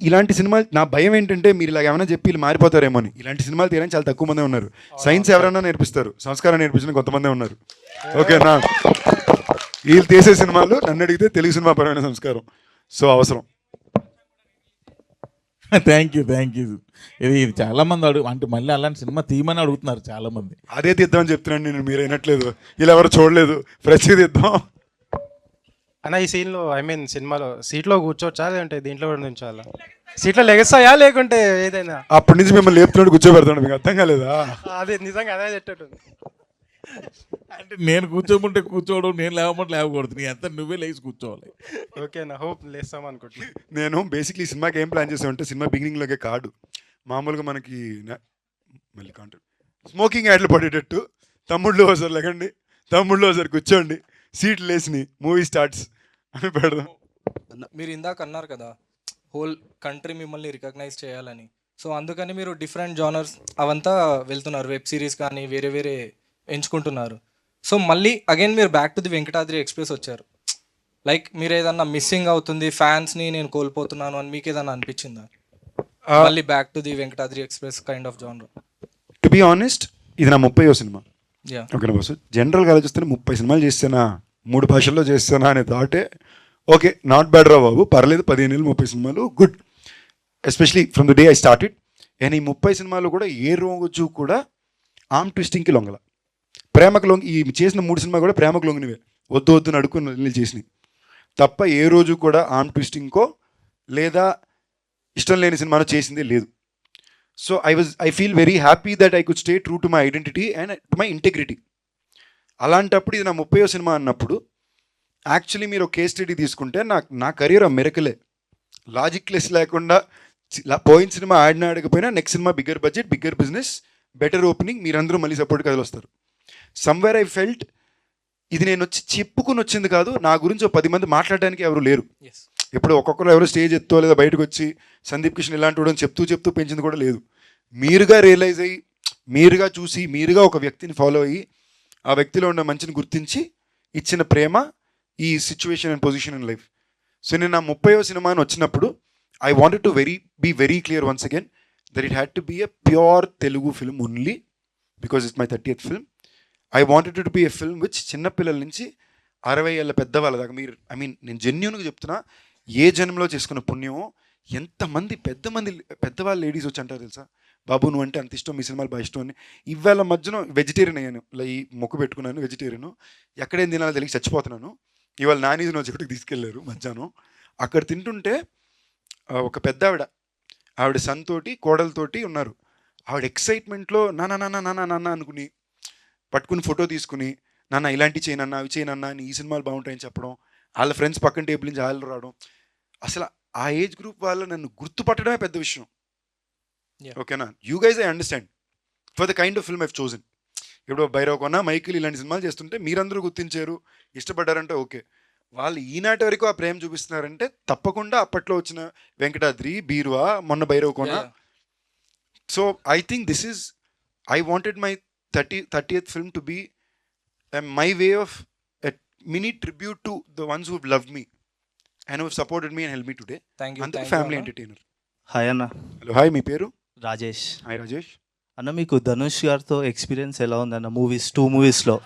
ఇలాంటి సినిమాలు. నా భయం ఏంటంటే మీరు ఇలా ఏమైనా చెప్పి వీళ్ళు మారిపోతారేమో అని. ఇలాంటి సినిమాలు తీయడానికి చాలా తక్కువ మందే ఉన్నారు. సైన్స్ ఎవరైనా నేర్పిస్తారు, సంస్కారం నేర్పించిన కొంతమందే ఉన్నారు. ఓకేనా, వీళ్ళు తీసే సినిమాలు నన్ను అడిగితే తెలుగు సినిమా పరమైన సంస్కారం. సో అవసరం. Thank you. ఇది చాలా మంది అంటే మళ్ళీ అలాంటి సినిమా తీయమని అడుగుతున్నారు చాలా మంది. అదే తీద్దామని చెప్తున్నాను నేను, మీరు వినట్లేదు. ఇలా ఎవరు చూడలేదు, ఫ్రెష్ తీద్దాం అన్న. ఈ సీన్లో సినిమాలో సీట్లో కూర్చోవచ్చా లేదంటే దీంట్లో కూడా నుంచోవాలా? సీట్లో లెగస్తాయా లేకుంటే ఏదైనా? అప్పటి నుంచి మిమ్మల్ని లేపుతున్నాడు కూర్చోబెడతాడు, మీకు అర్థం కాలేదా? అదే నిజంగా అదే చెట్టట్టుంది. అంటే నేను కూర్చోమంటే కూర్చోవడం, నేను లేవమంటే లేవకూడదు. నీ అంతా నువ్వే లేచి కూర్చోవాలి. ఓకేనా, హోప్ లేస్తాం అనుకుంటున్నా. నేను బేసిక్లీ సినిమాకి ఏం ప్లాన్ చేసామంటే సినిమా బిగినింగ్లోకే కార్డు మామూలుగా మనకి మళ్ళీ కాంటెంట్ స్మోకింగ్ యాడ్లు పడేటట్టు తమ్ముళ్ళు ఒకసారి లేకండి, తమ్ముళ్ళు ఒకసారి కూర్చోండి, సీట్లు వేసి మూవీ స్టార్ట్స్ అని పెడదాం. మీరు ఇందాక అన్నారు కదా హోల్ కంట్రీ మిమ్మల్ని రికగ్నైజ్ చేయాలని. సో అందుకని మీరు డిఫరెంట్ జానర్స్ అవంతా వెళ్తున్నారు, వెబ్ సిరీస్ కానీ వేరే ఎంచుకుంటున్నారు. సో మళ్ళీ అగైన్ మీరు back to the Venkatadri express వచ్చారు. లైక్ మీరు ఏదన్నా మిస్సింగ్ అవుతుంది, ఫ్యాన్స్ని నేను కోల్పోతున్నాను అని మీకు ఏదన్నా అనిపించిందా? మళ్ళీ back to the Venkatadri express kind of genre. To be honest, ఇది నా 30వ సినిమా. Yeah. ఓకేనా బాస్, జనరల్గా ఆలోచిస్తే 30 సినిమాలు చేస్తానా, 3 భాషల్లో చేస్తానా అనే థాటే ఓకే, నాట్ బ్యాడ్ రా బాబు, పర్లేదు. 15 ఏళ్ళు 30 సినిమాలు good, especially from the day I started. And ఈ 30 సినిమాలు కూడా ఏ రోజు కూడా ఆర్మ్ ట్విస్టింగ్కి లొంగల. ప్రేమకు లొంగి ఈ చేసిన 3 సినిమా కూడా ప్రేమకు లొంగినవే, వద్దు అడుక్కుని చేసినవి తప్ప ఏ రోజు కూడా ఆర్మ్ ట్విస్టింగ్కో లేదా ఇష్టం లేని సినిమాలో చేసిందే లేదు. So I feel very happy that I could stay true to my identity and to my integrity. అలాంటప్పుడు ఇది నా 30వ సినిమా అన్నప్పుడు యాక్చువల్లీ మీరు కేస్ స్టడీ తీసుకుంటే నా కెరీర్ మెరకలే. లాజిక్లెస్ లేకుండా పోయిన సినిమా ఆడకపోయినా నెక్స్ట్ సినిమా bigger budget, bigger business, better opening, మీరందరూ మళ్ళీ సపోర్ట్ కదిలొస్తారు. సమ్వేర్ ఐ ఫెల్ట్ ఇది నేను వచ్చి చెప్పుకుని వచ్చింది కాదు, నా గురించి 10 మంది మాట్లాడడానికి ఎవరు లేరు. ఇప్పుడు ఒక్కొక్కరు ఎవరు స్టేజ్ ఎత్తో లేదా బయటకు వచ్చి సందీప్ కిషన్ ఇలాంటి వాడు చెప్తూ పెంచింది కూడా లేదు. మీరుగా రియలైజ్ అయ్యి, మీరుగా చూసి, మీరుగా ఒక వ్యక్తిని ఫాలో అయ్యి ఆ వ్యక్తిలో ఉన్న మంచిని గుర్తించి ఇచ్చిన ప్రేమ ఈ situation and position in life. So నేను నా 30వ సినిమా అని వచ్చినప్పుడు I wanted to be very clear once again that it had to be a pure Telugu film only because it's my 30th film. I wanted to be a film which చిన్నపిల్లల నుంచి 60 ఏళ్ళ పెద్దవాళ్ళ దాకా మీరు నేను జెన్యూన్గా చెప్తున్నా, ఏ జన్మలో చేసుకున్న పుణ్యమో ఎంతమంది పెద్దవాళ్ళు లేడీస్ వచ్చి అంటారు తెలుసా, బాబు నువ్వు అంటే అంత ఇష్టం, మీ సినిమాలు బాగా ఇష్టం అని. ఇవాళ మధ్యన వెజిటేరియన్ అయ్యాను, ఈ మొక్కు పెట్టుకున్నాను వెజిటేరియన్, ఎక్కడేం తినాలో తెలిసి చచ్చిపోతున్నాను. ఇవాళ నాన్ వెజ్ ఒకటికి తీసుకెళ్లారు మధ్యాహ్నం, అక్కడ తింటుంటే ఒక పెద్ద ఆవిడ సన్ తోటి కోడలతోటి ఉన్నారు. ఆవిడ ఎక్సైట్మెంట్లో నాన్న అనుకుని పట్టుకుని ఫోటో తీసుకుని, నాన్న ఇలాంటి చేయనన్నా అవి చేయనన్నా అని, ఈ సినిమాలు బాగుంటాయని చెప్పడం, వాళ్ళ ఫ్రెండ్స్ పక్కన టేబుల్ నుంచి వాళ్ళు రావడం. అసలు ఆ ఏజ్ గ్రూప్ వాళ్ళు నన్ను గుర్తుపట్టడమే పెద్ద విషయం. ఓకేనా, you guys I understand for the kind of film I've chosen. ఇప్పుడు భైరవకొన్న, మైకిల్ ఇలాంటి సినిమాలు చేస్తుంటే మీరందరూ గుర్తించారు, ఇష్టపడ్డారంటే ఓకే. వాళ్ళు ఈనాటి వరకు ఆ ప్రేమ చూపిస్తున్నారంటే తప్పకుండా అప్పట్లో వచ్చిన వెంకటాద్రి, బీరువా, మొన్న Bhairavakona. So I think this is I wanted my 30th film to be my way of a mini tribute to the ones who have loved me and who have supported me and helped me today. Thank you. And family entertainer. Hi అన్న. Hello, hi, మీ పేరు? Rajesh. Hi Rajesh. అన్న మీకు ధనుష్ గారితో experience ఎలా ఉందన్న movies, 2 మూవీస్లో?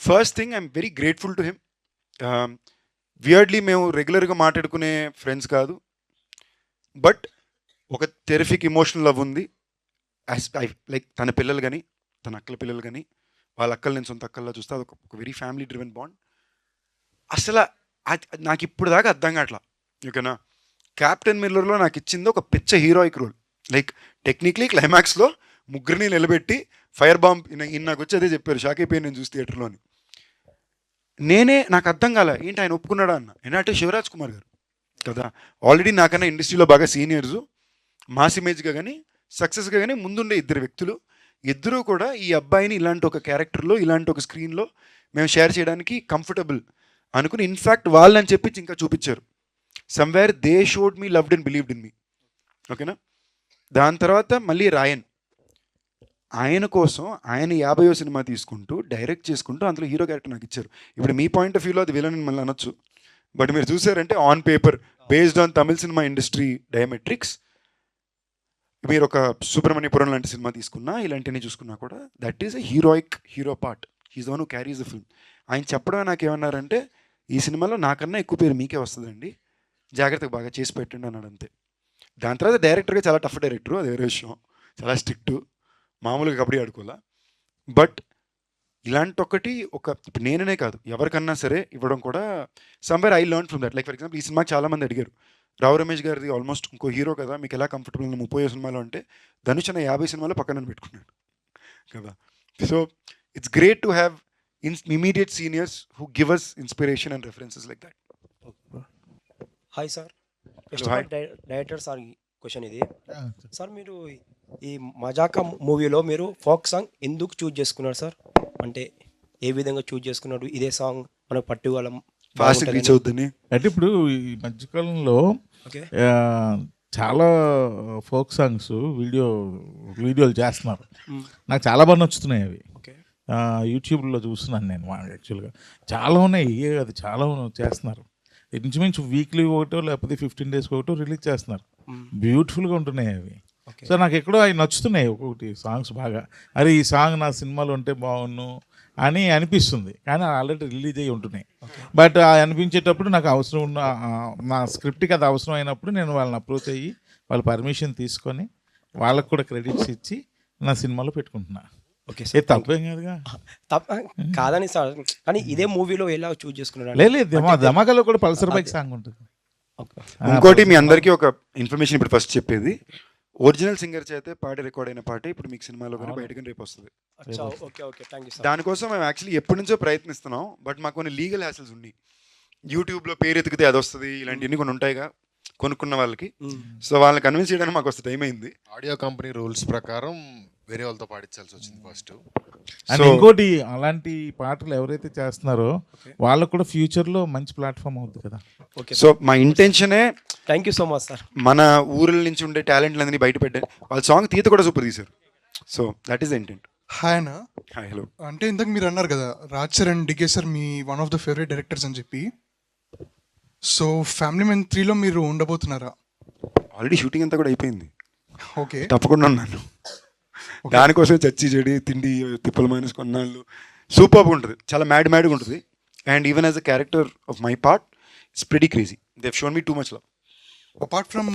First thing I'm very grateful to him. Weirdly మేము రెగ్యులర్గా మాట్లాడుకునే ఫ్రెండ్స్ కాదు, బట్ ఒక టెరిఫిక్ ఎమోషనల్ లవ్ ఉంది. లైక్ తన పిల్లలు కానీ, తన అక్కల పిల్లలు కానీ, వాళ్ళ అక్కలు నేను సొంత అక్కల్లా చూస్తే అది ఒక వెరీ ఫ్యామిలీ డ్రివెన్ బాండ్. అసలు నాకు ఇప్పుడు దాకా అర్థం కావట్లా. ఓకేనా, క్యాప్టెన్ మిల్లర్లో నాకు ఇచ్చింది ఒక పిచ్చ హీరోయిక్ రోల్. లైక్ టెక్నిక్లీ క్లైమాక్స్లో ముగ్గురిని నిలబెట్టి ఫైర్ బాంబ్ నాకు వచ్చి అదే చెప్పారు, షాక్ అయిపోయి నేను చూసి థియేటర్లోని. నాకు అర్థం కాలే ఏంటి ఆయన ఒప్పుకున్నాడా అన్న. ఏంటంటే శివరాజ్ కుమార్ గారు కదా, ఆల్రెడీ నాకన్నా ఇండస్ట్రీలో బాగా సీనియర్స్, మాస్ ఇమేజ్గా కానీ సక్సెస్గా కానీ ముందుండే ఇద్దరు వ్యక్తులు. ఇద్దరూ కూడా ఈ అబ్బాయిని ఇలాంటి ఒక క్యారెక్టర్లో, ఇలాంటి ఒక స్క్రీన్లో మేము షేర్ చేయడానికి కంఫర్టబుల్ అనుకుని, ఇన్ఫ్యాక్ట్ వాళ్ళని చెప్పి ఇంకా చూపించారు. Somewhere they showed me loved and believed in me. ఓకేనా. దాని తర్వాత మళ్ళీ రాయన్, ఆయన కోసం ఆయన 50వ సినిమా తీసుకుంటూ డైరెక్ట్ చేసుకుంటూ అందులో హీరో క్యారెక్టర్ నాకు ఇచ్చారు. ఇప్పుడు మీ పాయింట్ ఆఫ్ వ్యూలో అది విలన్ అని మళ్ళీ అనొచ్చు, బట్ మీరు చూసారంటే on paper based on Tamil సినిమా ఇండస్ట్రీ డయామెట్రిక్స్, మీరు ఒక సుబ్రహ్మణ్యపురం లాంటి సినిమా తీసుకున్నా, ఇలాంటివన్నీ చూసుకున్నా కూడా that is a hero part. He's the one who carries the film. ఆయన చెప్పడమే నాకేమన్నారంటే, ఈ సినిమాలో నాకన్నా ఎక్కువ పేరు మీకే వస్తుందండి, జాగ్రత్తగా బాగా చేసి పెట్టండి అన్నాడు అంతే. దాని తర్వాత డైరెక్టర్గా చాలా టఫ్ డైరెక్టరు, అది వేరే విషయం, చాలా స్ట్రిక్టు, మామూలుగా కబడ్డీ ఆడుకోవాలా. బట్ ఇలాంటి ఒకటి ఇప్పుడు నేననే కాదు ఎవరికన్నా సరే ఇవ్వడం కూడా somewhere I learn from that. Like for example ఈ సినిమాకి చాలామంది అడిగారు, రావు రమేష్ గారిది ఆల్మోస్ట్ ఇంకో హీరో కదా, మీకు ఎలా కంఫర్టబుల్ 30 సినిమాలో అంటే, ధనుష్ అన్న 50 సినిమాలో పక్కన పెట్టుకున్నాడు కదా. So it's great to have immediate seniors who give us inspiration and references like that. Hi sir, director sir question ఇది. సార్ మీరు ఈ మజాకా మూవీలో మీరు ఫోక్ సాంగ్ ఎందుకు చూజ్ చేసుకున్నారు సార్? అంటే ఏ విధంగా చూజ్ చేసుకున్నారు? ఇదే సాంగ్ మనకు పట్టుకోగలం ఫాస్ట్ రీచ్ అవుతుంది అంటే ఇప్పుడు ఈ మధ్యకాలంలో చాలా ఫోక్ సాంగ్స్ వీడియోలు చేస్తున్నారు. నాకు చాలా బాగా నచ్చుతున్నాయి అవి. యూట్యూబ్లో చూస్తున్నాను నేను యాక్చువల్గా. చాలా ఉన్నాయి, అది చాలా చేస్తున్నారు. ఇంచుమించు వీక్లీ ఒకటో లేకపోతే 15 days ఒకటో రిలీజ్ చేస్తున్నారు. బ్యూటిఫుల్గా ఉంటున్నాయి అవి. సో నాకు ఎక్కడో అవి నచ్చుతున్నాయి ఒక్కొక్కటి సాంగ్స్ బాగా. అరే ఈ సాంగ్ నా సినిమాలో ఉంటే బాగున్ను అని అనిపిస్తుంది, కానీ ఆల్రెడీ రిలీజ్ అయ్యి ఉంటున్నాయి. బట్ అనిపించేటప్పుడు నాకు అవసరం ఉన్న నా స్క్రిప్ట్కి అది అవసరం అయినప్పుడు నేను వాళ్ళని అప్రోచ్ అయ్యి వాళ్ళ పర్మిషన్ తీసుకొని వాళ్ళకు కూడా క్రెడిట్స్ ఇచ్చి నా సినిమాలో పెట్టుకుంటున్నా. ఓకే సార్, తప్పేం కాదుగా. కాదని సార్, కానీ ఇదే మూవీలో ఎలా చూజ్ చేసుకున్నారు? లేదు, ధమాకాలో కూడా పల్సర్ బైక్ సాంగ్ ఉంటుంది. ఇంకోటి మీ అందరికీ ఒక ఇన్ఫర్మేషన్ ఇప్పుడు ఫస్ట్ చెప్పేది, ఒరిజినల్ సింగర్ చేతే పాడి రికార్డ్ అయిన పాటే ఇప్పుడు మీకు సినిమాలో కానీ బయటకు రేపు వస్తుంది. దానికోసం మేము యాక్చువల్లీ ఎప్పటి నుంచో ప్రయత్నిస్తున్నాం, బట్ మాకు కొన్ని లీగల్ హ్యాసిల్స్ ఉన్నాయి. యూట్యూబ్లో పేరు ఎతికితే అది వస్తుంది, ఇలాంటివన్నీ కొన్ని ఉంటాయిగా కొనుక్కున్న వాళ్ళకి. సో వాళ్ళని కన్విన్స్ చేయడానికి మాకు వస్తే టైం అయింది. ఆడియో కంపెనీ రూల్స్ ప్రకారం వేరే వాళ్ళతో పాడించాల్సి వచ్చింది ఫస్ట్. అండ్ ఇంకోటి, అలాంటి పాటలు ఎవరైతే చేస్తున్నారో వాళ్ళకు కూడా ఫ్యూచర్లో మంచి ప్లాట్ఫామ్ అవుతుంది కదా. సో మా ఇంటెన్షనే, thank you so much sir, మన ఊర్ల నుంచి ఉండే టాలెంట్లన్నీ బయట పెట్టారు. వాళ్ళ సాంగ్ తీత కూడా సూపర్ తీశారు. So that is the intent. Hi అన్న. Hi, hello. అంటే ఇంతకు మీరు అన్నారు కదా Raj sir and DK sir మీ one of the favourite directors అని చెప్పి. సో ఫ్యామిలీ మెన్ 3లో మీరు ఉండబోతున్నారా? ఆల్రెడీ షూటింగ్ అంతా కూడా అయిపోయింది. ఓకే, తప్పకుండా ఉన్నాను. దానికోసం చచ్చి చెడి తిండి తిప్పలు మైనస్ కొన్నాళ్ళు సూపర్గా ఉంటుంది, చాలా మ్యాడ్గా ఉంటుంది. And even as a character of my part it's pretty crazy. They have shown me too much love. Apart from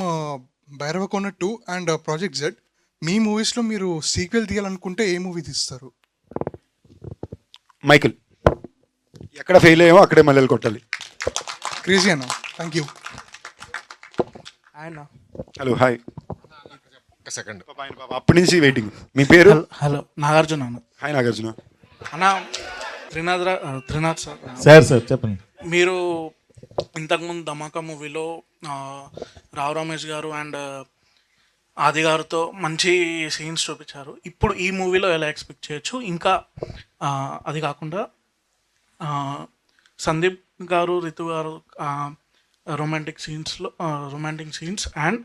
Bhairavakona 2 and project Z, మీ మూవీస్లో మీరు సీక్వెల్ తీయాలనుకుంటే ఏ మూవీ తీస్తారు? మైకిల్. ఎక్కడ ఫెయిల్ అయ్యామో అక్కడే మల్లెలు కొట్టాలి. క్రేజీ అన్న, thank you. Hello, hi. Second అప్పటి నుంచి వెయిటింగ్. మీ పేరు? హలో, నాగార్జున అన్న. హాయ్ నాగార్జున అన్న. త్రినాథ్ సార్ చెప్పండి. మీరు ఇంతకుముందు ధమాకా మూవీలో రావు రమేష్ గారు అండ్ ఆది గారితో మంచి సీన్స్ చూపించారు. ఇప్పుడు ఈ మూవీలో ఎలా ఎక్స్పెక్ట్ చేయొచ్చు? ఇంకా అది కాకుండా సందీప్ గారు, రితు గారు romantic scenes and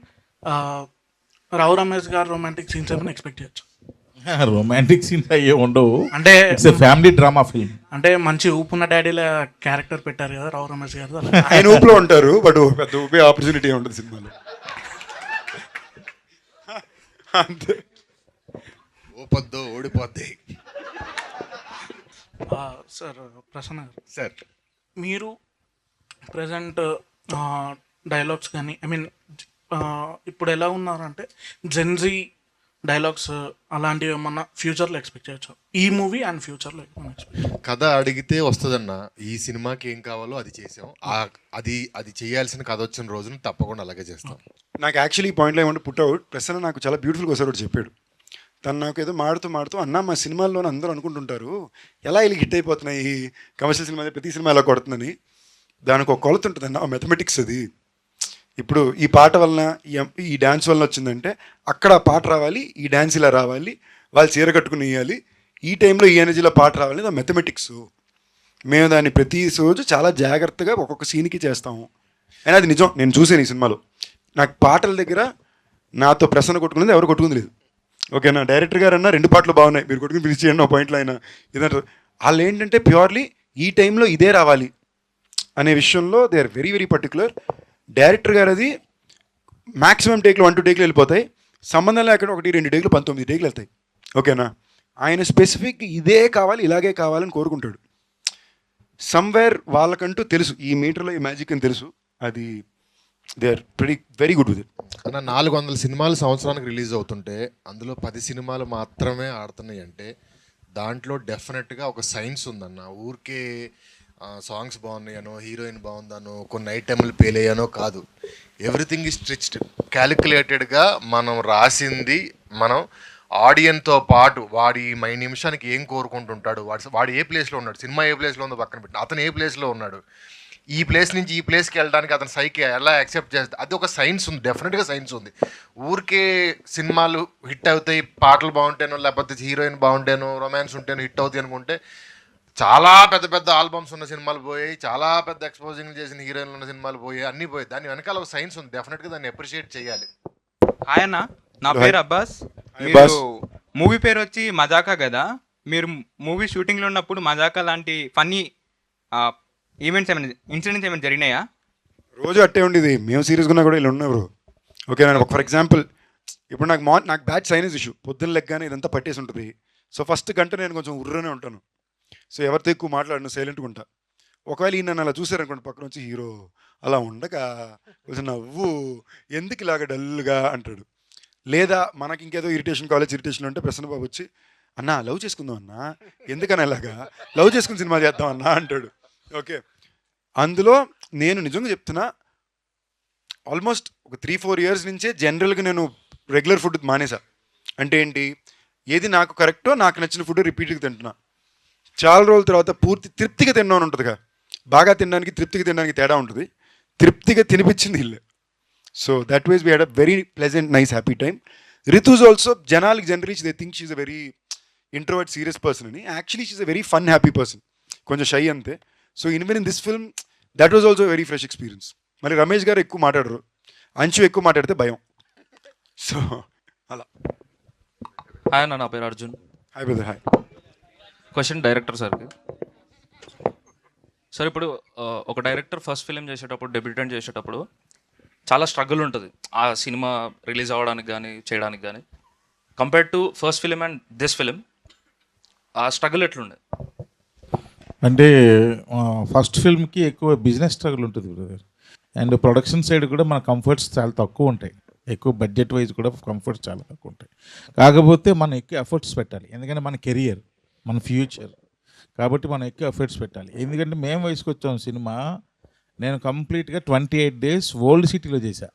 Rao Ramesh గారు రొమాంటిక్ సీన్స్ ఏమైనా ఎక్స్పెక్ట్ చేయొచ్చు? రొమాంటిక్ సీన్స్ అయ్యే ఉండవు, అంటే ఫ్యామిలీ డ్రామా ఫిల్మ్. అంటే మంచి ఊపున్న డాడీల క్యారెక్టర్ పెట్టారు కదా రావు రమేష్ గారు. ఆయన ఊపులో ఉంటారు, బట్ పెద్ద ఊపే ఆపర్చునిటీ ఉంటుంది సినిమాలో. అంతే. ఓపద్దో ఓడిపోద్ది. సార్ ప్రసన్న గారు, సార్ మీరు ప్రజెంట్ డైలాగ్స్ కానీ ఇప్పుడు ఎలా ఉన్నారంటే జెన్జీ డైలాగ్స్ అలాంటివి ఏమన్నా ఫ్యూచర్లో ఎక్స్పెక్ట్ చేయొచ్చు? ఈ మూవీ అండ్ ఫ్యూచర్లో కథ అడిగితే వస్తుందన్న. ఈ సినిమాకి ఏం కావాలో అది చేసాం. అది చేయాల్సిన కథ వచ్చిన రోజున తప్పకుండా అలాగే చేస్తాం. నాకు యాక్చువల్లీ ఈ పాయింట్లో ఏమంటే పుట్ అవుట్ ప్రసన్న నాకు చాలా బ్యూటిఫుల్గా ఒకసారి ఒకటి చెప్పాడు. తను నాకు ఏదో మాడుతూ అన్న మా సినిమాల్లోనే అందరూ అనుకుంటుంటారు ఎలా ఇలా హిట్ అయిపోతున్నాయి ఈ కమర్షియల్ సినిమా ప్రతి సినిమా ఎలా కొడుతుందని. దానికి ఒక కొలత ఉంటుంది అన్న, మ్యాథమెటిక్స్ అది. ఇప్పుడు ఈ పాట వలన ఈ డ్యాన్స్ వలన వచ్చిందంటే అక్కడ ఆ పాట రావాలి, ఈ డ్యాన్స్ ఇలా రావాలి, వాళ్ళు చీర కట్టుకుని వేయాలి, ఈ టైంలో ఈ ఎనర్జీలో పాట రావాలి, అది మ్యాథమెటిక్స్. మేము దాన్ని ప్రతి రోజు చాలా జాగ్రత్తగా ఒక్కొక్క సీన్కి చేస్తాము. అయినా అది నిజం, నేను చూసాను ఈ సినిమాలో. నాకు పాటల దగ్గర నాతో ప్రసన్న కొట్టుకునేది ఎవరు కొట్టుకుంది లేదు. ఓకేనా, డైరెక్టర్ గారు అన్న 2 పాటలు బాగున్నాయి, మీరు కొట్టుకుని ఫినిష్ చేయండి ఒక పాయింట్లో అయినా ఇదంటారు. వాళ్ళు ఏంటంటే ప్యూర్లీ ఈ టైంలో ఇదే రావాలి అనే విషయంలో they are very very particular. Director గారు అది మ్యాక్సిమం టేక్లు 1-2 టేక్లు వెళ్ళిపోతాయి, సంబంధం లేకుండా 1-2 టేక్లు 19 టేక్లు వెళ్తాయి. ఓకేనా, ఆయన స్పెసిఫిక్ ఇదే కావాలి ఇలాగే కావాలని కోరుకుంటాడు. సమ్వేర్ వాళ్ళకంటూ తెలుసు ఈ మీటర్లో ఈ మ్యాజిక్ అని తెలుసు. అది they are very good with it. అన్న 400 సినిమాలు సంవత్సరానికి రిలీజ్ అవుతుంటే అందులో 10 సినిమాలు మాత్రమే ఆడుతున్నాయి అంటే దాంట్లో డెఫినెట్గా ఒక సైన్స్ ఉందన్న. ఊరికే సాంగ్స్ బాగున్నాయనో, హీరోయిన్ బాగుందనో, కొన్ని ఐటెంలు పేలయ్యానో కాదు. ఎవ్రీథింగ్ ఈజ్ స్ట్రిచ్డ్, క్యాలిక్యులేటెడ్గా మనం రాసింది. మనం ఆడియన్తో పాటు వాడి నిమిషానికి ఏం కోరుకుంటుంటాడు, వాడు ఏ ప్లేస్లో ఉన్నాడు, సినిమా ఏ ప్లేస్లో ఉందో పక్కన పెట్టి అతను ఏ ప్లేస్లో ఉన్నాడు, ఈ ప్లేస్ నుంచి ఈ ప్లేస్కి వెళ్ళడానికి అతను సైకి ఎలా యాక్సెప్ట్ చేస్తుంది, అది ఒక సైన్స్ ఉంది, డెఫినెట్గా సైన్స్ ఉంది. ఊరికే సినిమాలు హిట్ అవుతాయి, పాటలు బాగుంటేనో లేకపోతే హీరోయిన్ బాగుంటేనో రొమాన్స్ ఉంటేనో హిట్ అవుతాయి అనుకుంటే చాలా పెద్ద పెద్ద ఆల్బమ్స్ ఉన్న సినిమాలు పోయాయి, చాలా పెద్ద ఎక్స్పోజింగ్ చేసిన హీరోయిన్లు ఉన్న సినిమాలు పోయాయి, అన్నీ పోయాయి. దాని వెనకాల ఒక సైన్స్ ఉంది, డెఫినెట్గా దాన్ని అప్రిషియేట్ చేయాలి. హాయ్ అన్న, నా పేరు అబ్బాస్. మీరు మూవీ పేరు వచ్చి మజాకా కదా, మీరు మూవీ షూటింగ్లో ఉన్నప్పుడు మజాకా లాంటి ఫన్నీ ఈవెంట్స్ ఏమైనా ఇన్సిడెంట్స్ ఏమైనా జరిగినాయా? రోజు అట్టే ఉండేది, మేము సీరియస్గా ఉన్నా కూడా ఇలా ఉన్నారు. ఓకే, నేను ఫర్ ఎగ్జాంపుల్ ఇప్పుడు నాకు బ్యాచ్ సైనస్ ఇష్యూ, పొద్దున్న లెగ్గానే ఇదంతా పట్టేసి ఉంటుంది. సో ఫస్ట్ గంట నేను కొంచెం ఉర్రనే ఉంటాను. సో ఎవరితో ఎక్కువ మాట్లాడను, సైలెంట్గా ఉంటా. ఒకవేళ ఈయన నన్ను అలా చూసారనుకోండి పక్కన వచ్చి హీరో అలా ఉండక కొంచెం నవ్వు, ఎందుకు ఇలాగ డల్గా అంటాడు. లేదా మనకి ఇంకేదో ఇరిటేషన్, కాలేజ్ ఇరిటేషన్ ఉంటే ప్రసన్న బాబు వచ్చి అన్నా లవ్ చేసుకుందాం అన్నా, ఎందుకని అలాగా లవ్ చేసుకుని సినిమా చేద్దాం అన్నా అంటాడు. ఓకే, అందులో నేను నిజంగా చెప్తున్నా ఆల్మోస్ట్ ఒక 3-4 ఇయర్స్ నుంచే జనరల్గా నేను రెగ్యులర్ ఫుడ్ మానేసా. అంటే ఏంటి, ఏది నాకు కరెక్టో నాకు నచ్చిన ఫుడ్ రిపీట్గా తింటున్నా. చాలా రోజుల తర్వాత పూర్తి తృప్తిగా తిన్నాను ఉంటుందిగా, బాగా తినడానికి తృప్తిగా తినడానికి తేడా ఉంటుంది. తృప్తిగా తినిపించింది ఇల్లే. So that was we had a very pleasant nice happy time. Ritu's also జనాలకి generally they think she's a very introvert serious person అని. Actually she's a very fun happy person, కొంచెం షై అంతే. So even in this film that was also very fresh experience. మరి రమేష్ గారు ఎక్కువ మాట్లాడరు, అంచు ఎక్కువ మాట్లాడితే భయం. సో అలా. హాయ్ అన్న, నా పేరు Arjun. Hi brother. Hi. Question director సార్కి. సార్ ఇప్పుడు ఒక డైరెక్టర్ ఫస్ట్ ఫిలిం చేసేటప్పుడు, డెబ్యూటెంట్ చేసేటప్పుడు చాలా స్ట్రగుల్ ఉంటుంది ఆ సినిమా రిలీజ్ అవ్వడానికి కానీ చేయడానికి కానీ. Compared to first film and this film, ఆ స్ట్రగుల్ ఎట్లుండే? అంటే ఫస్ట్ ఫిల్మ్కి ఎక్కువ బిజినెస్ స్ట్రగుల్ ఉంటుంది బ్రదర్. అండ్ ప్రొడక్షన్ సైడ్ కూడా మన కంఫర్ట్స్ చాలా తక్కువ ఉంటాయి, ఎక్కువ బడ్జెట్ వైజ్ కూడా కంఫర్ట్స్ చాలా తక్కువ ఉంటాయి. కాకపోతే మనం ఎక్కువ ఎఫర్ట్స్ పెట్టాలి, ఎందుకంటే మన కెరియర్, మన ఫ్యూచర్, కాబట్టి మనం ఎక్కువ ఎఫర్ట్స్ పెట్టాలి. ఎందుకంటే మేము వయసుకు వచ్చాం సినిమా, నేను కంప్లీట్గా 28 days ఓల్డ్ సిటీలో చేశా.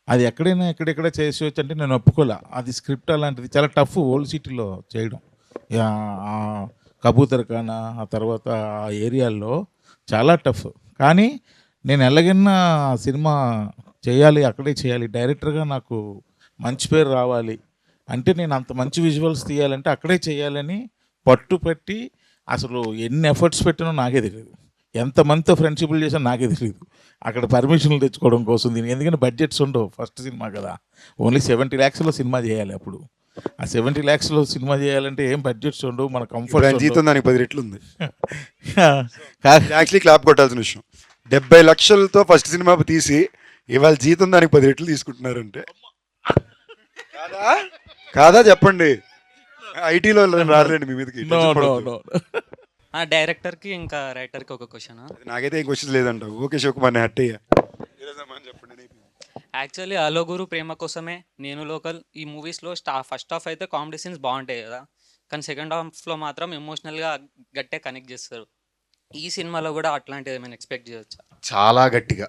అది ఎక్కడెక్కడ చేసేవచ్చు అంటే నేను ఒప్పుకోలే, అది స్క్రిప్ట్ అలాంటిది చాలా టఫ్ ఓల్డ్ సిటీలో చేయడం. కబూతర్ ఖానా ఆ తర్వాత ఆ ఏరియాల్లో చాలా టఫ్. కానీ నేను ఎలాగైనా సినిమా చేయాలి, అక్కడే చేయాలి, డైరెక్టర్గా నాకు మంచి పేరు రావాలి అంటే, నేను అంత మంచి విజువల్స్ తీయాలంటే అక్కడే చేయాలని పట్టుపట్టి అసలు ఎన్ని ఎఫర్ట్స్ పెట్టినో నాకే తెలియదు, ఎంతమందితో ఫ్రెండ్షిప్లు చేసినా నాకే తెలియదు. అక్కడ పర్మిషన్లు తెచ్చుకోవడం కోసం దీనికి, ఎందుకంటే బడ్జెట్స్ ఉండవు ఫస్ట్ సినిమా కదా, ఓన్లీ 70 lakhsలో సినిమా చేయాలి. అప్పుడు ఆ 70 lakhsలో సినిమా చేయాలంటే ఏం బడ్జెట్స్ ఉండవు, మన కంఫర్ట్. జీతం దానికి 10 రెట్లు ఉంది. యాక్చువల్లీ క్లాప్ కొట్టాల్సిన విషయం, 70 లక్షలతో ఫస్ట్ సినిమా తీసి ఇవాళ జీతం దానికి 10 రెట్లు తీసుకుంటున్నారంటే కాదా చెప్పండి. ఐటీలో రాలేండి మీ మీదకి. డైరెక్టర్కి ఇంకా రైటర్కి ఒక క్వశ్చన్. నాకైతే ఏం క్వశ్చన్ లేదంట. ఓకే శివకుమార్ హట్ అయ్యా. యాక్చువల్లీ అలో గురు ప్రేమ కోసమే, నేను లోకల్, ఈ మూవీస్లో ఫస్ట్ హాఫ్ అయితే కామెడీ సీన్స్ బాగుంటాయి కదా, కానీ సెకండ్ హాఫ్లో మాత్రం ఎమోషనల్గా గట్టిగా కనెక్ట్ చేస్తారు. ఈ సినిమాలో కూడా అట్లాంటిది ఏమైనా ఎక్స్పెక్ట్ చేయొచ్చా? చాలా గట్టిగా,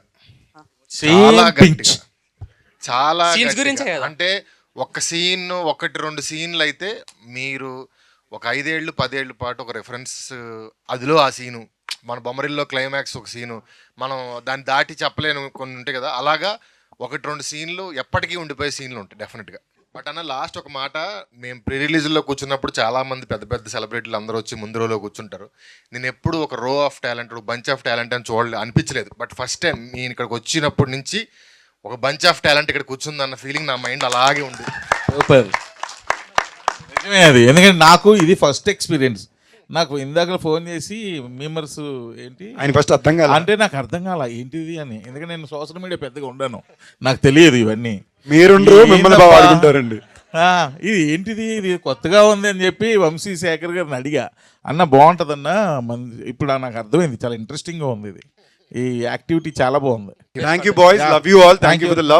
చాలా గట్టిగా, చాలా సీన్స్ గురించే కదా. అంటే ఒక సీన్ 1-2 సీన్లు అయితే మీరు ఒక 5 ఏళ్ళు 10 ఏళ్ళ పాటు ఒక రెఫరెన్స్, అదిలో ఆ సీను, మన బొమ్మరిల్లో క్లైమాక్స్ ఒక సీను, మనం దాన్ని దాటి చెప్పలేను కొన్ని ఉంటాయి కదా, అలాగా 1-2 సీన్లు ఎప్పటికీ ఉండిపోయే సీన్లు ఉంటాయి డెఫినెట్గా. బట్ అన్న లాస్ట్ ఒక మాట, మేము ప్రీ రిలీజ్లో కూర్చున్నప్పుడు చాలామంది పెద్ద పెద్ద సెలబ్రిటీలు అందరూ వచ్చి ముందు రోలో కూర్చుంటారు. నేను ఎప్పుడు ఒక రో of talent, bunch of talent అని అనిపించలేదు. బట్ ఫస్ట్ టైం నేను ఇక్కడికి వచ్చినప్పటి నుంచి ఒక బంచ్ ఆఫ్ టాలెంట్ ఇక్కడ కూర్చుందన్న ఫీలింగ్ నా మైండ్ అలాగే ఉంది. సూపర్, నిజమే అది. ఎందుకంటే నాకు ఇది ఫస్ట్ ఎక్స్పీరియన్స్. నాకు ఇందాక ఫోన్ చేసి మెంబర్స్ ఏంటి ఆయన ఫస్ట్ అర్థం కాదు అంటే నాకు అర్థం కాల ఏంటిది అని. ఎందుకంటే నేను సోషల్ మీడియా పెద్దగా ఉండను, నాకు తెలియదు ఇవన్నీ. మీరుండ్రు మిమ్మల్ని బాగా వాడుకుంటారండి. ఇది ఏంటిది, ఇది కొత్తగా ఉంది అని చెప్పి వంశీ శేఖర్ గారిని అడిగా, అన్న బాగుంటుందన్న ఇప్పుడు నాకు అర్థమైంది, చాలా ఇంట్రెస్టింగ్గా ఉంది ఇది, ఈ యాక్టివిటీ చాలా బాగుంది. Thank you boys, love you all, thank you for the love.